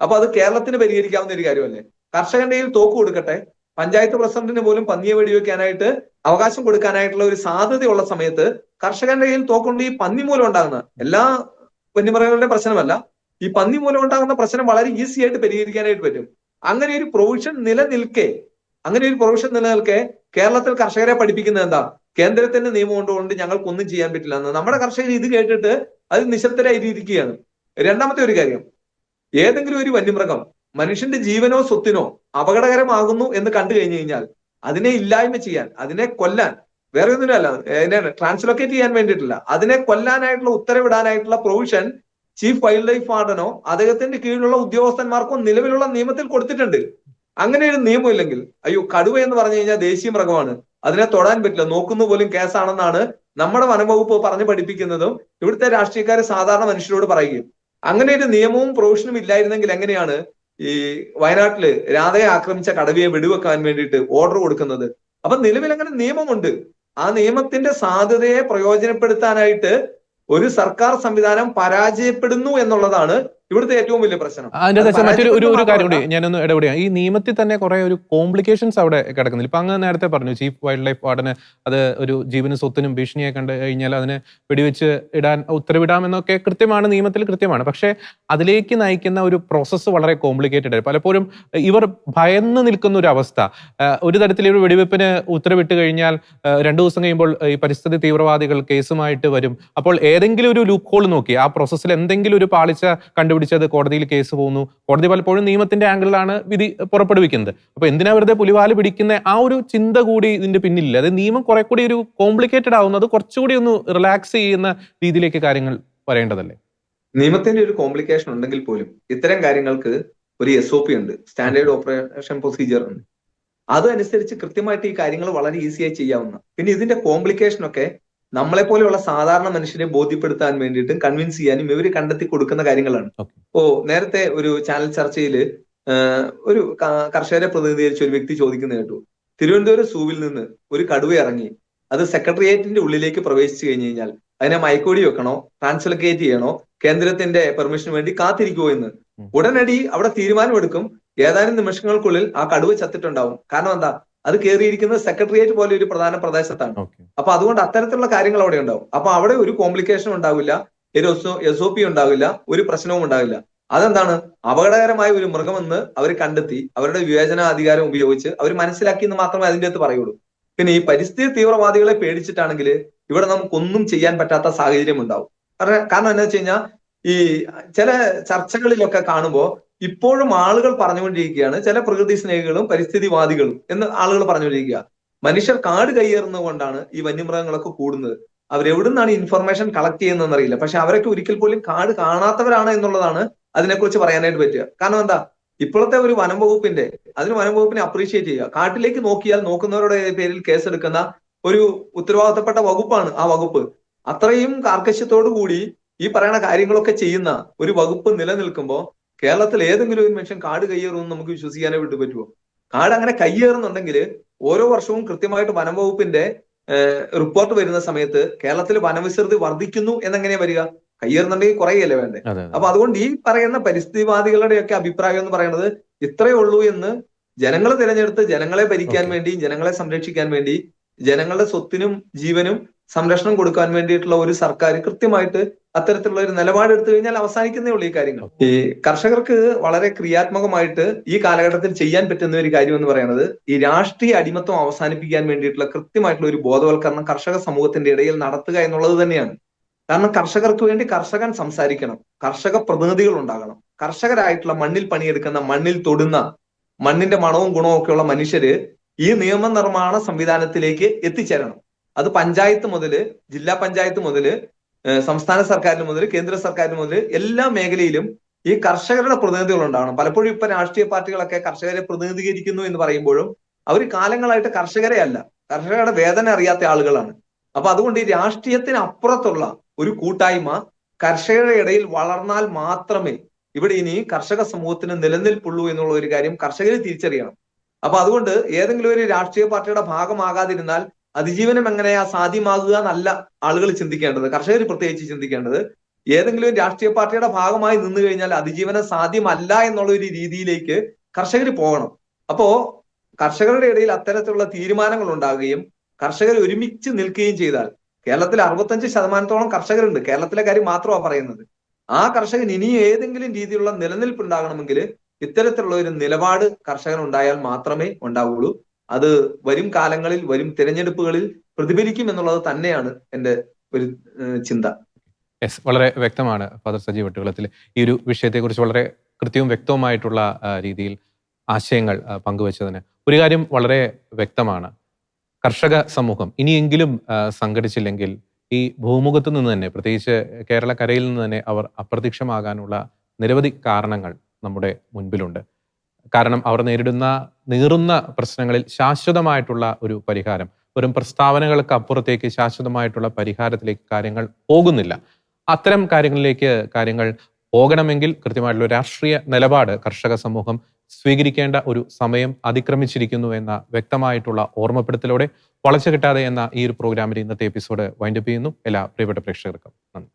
അപ്പൊ അത് കേരളത്തിന് പരിഹരിക്കാവുന്ന ഒരു കാര്യമല്ലേ. കർഷകന്റെ കയ്യിൽ തോക്ക് കൊടുക്കട്ടെ. പഞ്ചായത്ത് പ്രസിഡന്റിന് പോലും പന്നിയെ വെടിവെക്കാനായിട്ട് അവകാശം കൊടുക്കാനായിട്ടുള്ള ഒരു സാധ്യതയുള്ള സമയത്ത് കർഷകന്റെ കയ്യിൽ തോക്കുകൊണ്ട് ഈ പന്നി മൂലം ഉണ്ടാകുന്ന എല്ലാ വന്യമൃഗങ്ങളുടെ പ്രശ്നമല്ല, ഈ പന്നി മൂലം ഉണ്ടാകുന്ന പ്രശ്നം വളരെ ഈസി ആയിട്ട് പരിഹരിക്കാനായിട്ട് പറ്റും. അങ്ങനെ ഒരു പ്രൊവിഷൻ നിലനിൽക്കെ കേരളത്തിൽ കർഷകരെ പഠിപ്പിക്കുന്നത് എന്താ? കേന്ദ്രത്തിന്റെ നിയമം കൊണ്ടുകൊണ്ട് ഞങ്ങൾക്കൊന്നും ചെയ്യാൻ പറ്റില്ല എന്ന്. നമ്മുടെ കർഷകർ ഇത് കേട്ടിട്ട് അത് നിശബ്ദരായിരിക്കുകയാണ്. രണ്ടാമത്തെ ഒരു കാര്യം, ഏതെങ്കിലും ഒരു വന്യമൃഗം മനുഷ്യന്റെ ജീവനോ സ്വത്തിനോ അപകടകരമാകുന്നു എന്ന് കണ്ടു കഴിഞ്ഞു കഴിഞ്ഞാൽ അതിനെ ഇല്ലായ്മ ചെയ്യാൻ, അതിനെ കൊല്ലാൻ, വേറെ ഒന്നിനല്ല, അതിനെ ട്രാൻസ്ലൊക്കേറ്റ് ചെയ്യാൻ വേണ്ടിയിട്ടില്ല, അതിനെ കൊല്ലാനായിട്ടുള്ള ഉത്തരവിടാനായിട്ടുള്ള പ്രൊവിഷൻ ചീഫ് വൈൽഡ് ലൈഫ് വാർഡനോ അദ്ദേഹത്തിന്റെ കീഴിലുള്ള ഉദ്യോഗസ്ഥന്മാർക്കോ നിലവിലുള്ള നിയമത്തിൽ കൊടുത്തിട്ടുണ്ട്. അങ്ങനെ ഒരു നിയമം ഇല്ലെങ്കിൽ, അയ്യോ കടുവ എന്ന് പറഞ്ഞു കഴിഞ്ഞാൽ ദേശീയ മൃഗമാണ്, അതിനെ തൊടാൻ പറ്റില്ല, നോക്കുന്ന പോലും കേസാണെന്നാണ് നമ്മുടെ വനംവകുപ്പ് പറഞ്ഞു പഠിപ്പിക്കുന്നതും ഇവിടുത്തെ രാഷ്ട്രീയക്കാർ സാധാരണ മനുഷ്യരോട് പറയുകയും. അങ്ങനെ ഒരു നിയമവും പ്രൊവിഷനും ഇല്ലായിരുന്നെങ്കിൽ എങ്ങനെയാണ് ഈ വയനാട്ടില് രാധയെ ആക്രമിച്ച കടുവയെ വെടിവെക്കാൻ വേണ്ടിയിട്ട് ഓർഡർ കൊടുക്കുന്നത്? അപ്പൊ നിലവിൽ അങ്ങനെ നിയമമുണ്ട്. ആ നിയമത്തിന്റെ സാധ്യതയെ പ്രയോജനപ്പെടുത്താനായിട്ട് ഒരു സർക്കാർ സംവിധാനം പരാജയപ്പെടുന്നു എന്നുള്ളതാണ് ഇവിടുത്തെ ഏറ്റവും വലിയ പ്രശ്നം.
അതിന്റെ മറ്റൊരു കാര്യം കൂടി ഞാനൊന്ന് ഇടപെടുകയാണ്. ഈ നിയമത്തിൽ തന്നെ കുറെ ഒരു കോംപ്ലിക്കേഷൻസ് അവിടെ കിടക്കുന്നില്ല. ഇപ്പൊ അങ്ങ് നേരത്തെ പറഞ്ഞു ചീഫ് വൈൽഡ് ലൈഫ് വാർഡന് അത് ഒരു ജീവനും സ്വത്തിനും ഭീഷണിയെ കണ്ടു കഴിഞ്ഞാൽ അതിനെ വെടിവെച്ച് ഇടാൻ ഉത്തരവിടാമെന്നൊക്കെ കൃത്യമാണ്, നിയമത്തിൽ കൃത്യമാണ്. പക്ഷെ അതിലേക്ക് നയിക്കുന്ന ഒരു പ്രോസസ്സ് വളരെ കോംപ്ലിക്കേറ്റഡ് ആയി. പലപ്പോഴും ഇവർ ഭയന്ന് നിൽക്കുന്ന ഒരു അവസ്ഥ. ഒരു തരത്തിൽ ഒരു വെടിവെപ്പിന് ഉത്തരവിട്ട് കഴിഞ്ഞാൽ 2 ദിവസം കഴിയുമ്പോൾ ഈ പരിസ്ഥിതി തീവ്രവാദികൾ കേസുമായിട്ട് വരും. അപ്പോൾ ഏതെങ്കിലും ഒരു ലൂപ്പ് ഹോൾ നോക്കി ആ പ്രോസസ്സിൽ എന്തെങ്കിലും ഒരു പാളിച്ച കണ്ടുപിടിച്ചത് കോടതിയിൽ കേസ് പോകുന്നു. കോടതി പലപ്പോഴും നിയമത്തിന്റെ ആംഗിളിലാണ് വിധി പുറപ്പെടുവിക്കുന്നത്. അപ്പൊ എന്തിനാ വെറുതെ പുലിവാല് പിടിക്കുന്ന ആ ഒരു ചിന്ത കൂടി ഇതിന്റെ പിന്നിലില്ല. അത് നിയമം കുറെ കൂടി ഒരു കോംപ്ലിക്കേറ്റഡ് ആവുന്നത് കുറച്ചുകൂടി ഒന്ന് റിലാക്സ് ചെയ്യുന്ന രീതിയിലേക്ക് കാര്യങ്ങൾ വരേണ്ടതല്ലേ?
നിയമത്തിന്റെ ഒരു കോംപ്ലിക്കേഷൻ ഉണ്ടെങ്കിൽ പോലും ഇത്തരം കാര്യങ്ങൾക്ക് ഒരു SOP ഉണ്ട്, സ്റ്റാൻഡേർഡ് ഓപ്പറേഷൻ പ്രൊസീജിയർ ഉണ്ട്. അതനുസരിച്ച് കൃത്യമായിട്ട് ഈ കാര്യങ്ങൾ വളരെ ഈസിയായി ചെയ്യാവുന്ന. പിന്നെ ഇതിന്റെ കോംപ്ലിക്കേഷൻ ഒക്കെ നമ്മളെ പോലെയുള്ള സാധാരണ മനുഷ്യരെ ബോധ്യപ്പെടുത്താൻ വേണ്ടിയിട്ടും കൺവിൻസ് ചെയ്യാനും ഇവര് കണ്ടെത്തി കൊടുക്കുന്ന കാര്യങ്ങളാണ്. നേരത്തെ ഒരു ചാനൽ ചർച്ചയിൽ ഒരു കർഷകരെ പ്രതിനിധീകരിച്ച ഒരു വ്യക്തി ചോദിക്കുന്ന കേട്ടു, തിരുവനന്തപുരം സൂവിൽ നിന്ന് ഒരു കടുവ ഇറങ്ങി അത് സെക്രട്ടേറിയറ്റിന്റെ ഉള്ളിലേക്ക് പ്രവേശിച്ചു കഴിഞ്ഞു കഴിഞ്ഞാൽ അതിനെ മയക്കുവെടി വെക്കണോ, ട്രാൻസ്ലൊക്കേറ്റ് ചെയ്യണോ, കേന്ദ്രത്തിന്റെ പെർമിഷന് വേണ്ടി കാത്തിരിക്കുമോ എന്ന്. ഉടനടി അവിടെ തീരുമാനമെടുക്കും. ഏതാനും നിമിഷങ്ങൾക്കുള്ളിൽ ആ കടുവ ചത്തിട്ടുണ്ടാവും. കാരണം എന്താ? അത് കയറിയിരിക്കുന്നത് സെക്രട്ടേറിയറ്റ് പോലെ ഒരു പ്രധാന പ്രദേശത്താണ്. അപ്പൊ അതുകൊണ്ട് അത്തരത്തിലുള്ള കാര്യങ്ങൾ അവിടെ ഉണ്ടാവും. അപ്പൊ അവിടെ ഒരു കോംപ്ലിക്കേഷൻ ഉണ്ടാവില്ല, ഒരു SOP ഉണ്ടാവില്ല, ഒരു പ്രശ്നവും ഉണ്ടാവില്ല. അതെന്താണ്? അപകടകരമായ ഒരു മൃഗമെന്ന് അവർ കണ്ടെത്തി അവരുടെ വിവേചനാധികാരം ഉപയോഗിച്ച് അവർ മനസ്സിലാക്കി എന്ന് മാത്രമേ അതിൻ്റെ അകത്ത് പറയുള്ളൂ. പിന്നെ ഈ പരിസ്ഥിതി തീവ്രവാദികളെ പേടിച്ചിട്ടാണെങ്കിൽ ഇവിടെ നമുക്കൊന്നും ചെയ്യാൻ പറ്റാത്ത സാഹചര്യം ഉണ്ടാവും. കാരണം എന്താ വെച്ച് കഴിഞ്ഞാൽ ഈ ചില ചർച്ചകളിലൊക്കെ കാണുമ്പോൾ ഇപ്പോഴും ആളുകൾ പറഞ്ഞുകൊണ്ടിരിക്കുകയാണ്, ചില പ്രകൃതി സ്നേഹികളും പരിസ്ഥിതിവാദികളും എന്ന് ആളുകൾ പറഞ്ഞുകൊണ്ടിരിക്കുക, മനുഷ്യർ കാട് കയ്യേറുന്നത് കൊണ്ടാണ് ഈ വന്യമൃഗങ്ങളൊക്കെ കൂടുന്നത്. അവരെവിടുന്നാണ് ഇൻഫർമേഷൻ കളക്ട് ചെയ്യുന്നതെന്ന് അറിയില്ല. പക്ഷെ അവരൊക്കെ ഒരിക്കൽ പോലും കാട് കാണാത്തവരാണ് എന്നുള്ളതാണ് അതിനെക്കുറിച്ച് പറയാനായിട്ട് പറ്റുക. കാരണം എന്താ? ഇപ്പോഴത്തെ ഒരു വനം വകുപ്പിനെ അപ്രീഷിയേറ്റ് ചെയ്യുക. കാട്ടിലേക്ക് നോക്കിയാൽ നോക്കുന്നവരുടെ പേരിൽ കേസെടുക്കുന്ന ഒരു ഉത്തരവാദിത്തപ്പെട്ട വകുപ്പാണ് ആ വകുപ്പ്. അത്രയും കാർക്കശ്യത്തോടു കൂടി ഈ പറയുന്ന കാര്യങ്ങളൊക്കെ ചെയ്യുന്ന ഒരു വകുപ്പ് നിലനിൽക്കുമ്പോൾ കേരളത്തിൽ ഏതെങ്കിലും ഒരു മനുഷ്യൻ കാട് കയ്യേറുമെന്ന് നമുക്ക് വിശ്വസിക്കാനേ വിട്ടു പറ്റുമോ? കാട് അങ്ങനെ കയ്യേറുന്നുണ്ടെങ്കിൽ ഓരോ വർഷവും കൃത്യമായിട്ട് വനം വകുപ്പിന്റെ റിപ്പോർട്ട് വരുന്ന സമയത്ത് കേരളത്തിൽ വനവിസ്തൃതി വർദ്ധിക്കുന്നു എന്നെങ്ങനെയാ വരിക? കയ്യേറുന്നുണ്ടെങ്കിൽ കുറയല്ലേ വേണ്ടേ? അപ്പൊ അതുകൊണ്ട് ഈ പറയുന്ന പരിസ്ഥിതിവാദികളുടെയൊക്കെ അഭിപ്രായം എന്ന് പറയുന്നത് ഇത്രയേ ഉള്ളൂ എന്ന് ജനങ്ങൾ തിരഞ്ഞെടുത്ത് ജനങ്ങളെ ഭരിക്കാൻ വേണ്ടി, ജനങ്ങളെ സംരക്ഷിക്കാൻ വേണ്ടി, ജനങ്ങളുടെ സ്വത്തിനും ജീവനും സംരക്ഷണം കൊടുക്കാൻ വേണ്ടിയിട്ടുള്ള ഒരു സർക്കാർ കൃത്യമായിട്ട് അത്തരത്തിലുള്ള ഒരു നിലപാടെടുത്തു കഴിഞ്ഞാൽ അവസാനിക്കുന്നേ ഉള്ളൂ ഈ കാര്യങ്ങൾ. ഈ കർഷകർക്ക് വളരെ ക്രിയാത്മകമായിട്ട് ഈ കാലഘട്ടത്തിൽ ചെയ്യാൻ പറ്റുന്ന ഒരു കാര്യം എന്ന് പറയുന്നത് ഈ രാഷ്ട്രീയ അടിമത്വം അവസാനിപ്പിക്കാൻ വേണ്ടിയിട്ടുള്ള കൃത്യമായിട്ടുള്ള ഒരു ബോധവൽക്കരണം കർഷക സമൂഹത്തിന്റെ ഇടയിൽ നടത്തുക എന്നുള്ളത് തന്നെയാണ്. കാരണം കർഷകർക്ക് വേണ്ടി കർഷകൻ സംസാരിക്കണം, കർഷക പ്രതിനിധികൾ ഉണ്ടാകണം, കർഷകരായിട്ടുള്ള മണ്ണിൽ പണിയെടുക്കുന്ന, മണ്ണിൽ തൊടുന്ന, മണ്ണിന്റെ മണവും ഗുണവും ഒക്കെയുള്ള മനുഷ്യര് ഈ നിയമനിർമ്മാണ സംവിധാനത്തിലേക്ക് എത്തിച്ചേരണം. അത് പഞ്ചായത്ത് മുതല്, ജില്ലാ പഞ്ചായത്ത് മുതല്, സംസ്ഥാന സർക്കാരിന് മുതൽ, കേന്ദ്ര സർക്കാരിന് മുതൽ എല്ലാ മേഖലയിലും ഈ കർഷകരുടെ പ്രതിനിധികൾ ഉണ്ടാവണം. പലപ്പോഴും ഇപ്പൊ രാഷ്ട്രീയ പാർട്ടികളൊക്കെ കർഷകരെ പ്രതിനിധീകരിക്കുന്നു എന്ന് പറയുമ്പോഴും അവർ കാലങ്ങളായിട്ട് കർഷകരെ അല്ല, കർഷകരുടെ വേദന അറിയാത്ത ആളുകളാണ്. അപ്പൊ അതുകൊണ്ട് ഈ രാഷ്ട്രീയത്തിന് അപ്പുറത്തുള്ള ഒരു കൂട്ടായ്മ കർഷകരുടെ ഇടയിൽ വളർന്നാൽ മാത്രമേ ഇവിടെ ഇനി കർഷക സമൂഹത്തിന് നിലനിൽപ്പുള്ളൂ എന്നുള്ള ഒരു കാര്യം കർഷകർ തിരിച്ചറിയണം. അപ്പൊ അതുകൊണ്ട് ഏതെങ്കിലും ഒരു രാഷ്ട്രീയ പാർട്ടിയുടെ ഭാഗമാകാതിരുന്നാൽ അതിജീവനം എങ്ങനെയാ സാധ്യമാകുക എന്നല്ല ആളുകൾ ചിന്തിക്കേണ്ടത്, കർഷകർ പ്രത്യേകിച്ച് ചിന്തിക്കേണ്ടത്. ഏതെങ്കിലും രാഷ്ട്രീയ പാർട്ടിയുടെ ഭാഗമായി നിന്നു കഴിഞ്ഞാൽ അതിജീവനം സാധ്യമല്ല എന്നുള്ള ഒരു രീതിയിലേക്ക് കർഷകർ പോകണം. അപ്പോ കർഷകരുടെ ഇടയിൽ അത്തരത്തിലുള്ള തീരുമാനങ്ങൾ ഉണ്ടാകുകയും കർഷകർ ഒരുമിച്ച് നിൽക്കുകയും ചെയ്താൽ, കേരളത്തിൽ 65% കർഷകരുണ്ട്, കേരളത്തിലെ കാര്യം മാത്രമാണ് പറയുന്നത്. ആ കർഷകൻ ഇനി ഏതെങ്കിലും രീതിയിലുള്ള നിലനിൽപ്പ് ഉണ്ടാകണമെങ്കിൽ ഇത്തരത്തിലുള്ള ഒരു നിലപാട് കർഷകൻ ഉണ്ടായാൽ മാത്രമേ ഉണ്ടാവുള്ളൂ. അത് വരും കാലങ്ങളിൽ, വരും തിരഞ്ഞെടുപ്പുകളിൽ പ്രതിഫലിക്കും എന്നുള്ളത് തന്നെയാണ് എൻ്റെ ഒരു ചിന്ത.
യെസ്, വളരെ വ്യക്തമാണ് ഫാദർ സജീവ് വെട്ടുകുളത്തിൽ ഈ ഒരു വിഷയത്തെക്കുറിച്ച് വളരെ കൃത്യവും വ്യക്തവുമായിട്ടുള്ള രീതിയിൽ ആശയങ്ങൾ പങ്കുവച്ചതിന്. ഒരു കാര്യം വളരെ വ്യക്തമാണ്, കർഷക സമൂഹം ഇനിയെങ്കിലും സംഘടിച്ചില്ലെങ്കിൽ ഈ ഭൂമുഖത്ത് നിന്ന് തന്നെ, പ്രത്യേകിച്ച് കേരളക്കരയിൽ നിന്ന് തന്നെ അവർ അപ്രത്യക്ഷമാകാനുള്ള നിരവധി കാരണങ്ങൾ നമ്മുടെ മുൻപിലുണ്ട്. കാരണം അവർ നേരിടുന്ന നീറുന്ന പ്രശ്നങ്ങളിൽ ശാശ്വതമായിട്ടുള്ള ഒരു പരിഹാരം, വെറും പ്രസ്താവനകൾക്ക് അപ്പുറത്തേക്ക് ശാശ്വതമായിട്ടുള്ള പരിഹാരത്തിലേക്ക് കാര്യങ്ങൾ പോകുന്നില്ല. അത്തരം കാര്യങ്ങൾ പോകണമെങ്കിൽ കൃത്യമായിട്ടുള്ള രാഷ്ട്രീയ നിലപാട് കർഷക സമൂഹം സ്വീകരിക്കേണ്ട ഒരു സമയം അതിക്രമിച്ചിരിക്കുന്നു എന്ന വ്യക്തമായിട്ടുള്ള ഓർമ്മപ്പെടുത്തലോടെ വളച്ചു കിട്ടാതെ എന്ന ഈ ഒരു പ്രോഗ്രാമിന്റെ ഇന്നത്തെ എപ്പിസോഡ് വൈൻഡപ്പ് ചെയ്യുന്നു. എല്ലാ പ്രിയപ്പെട്ട പ്രേക്ഷകർക്കും നന്ദി.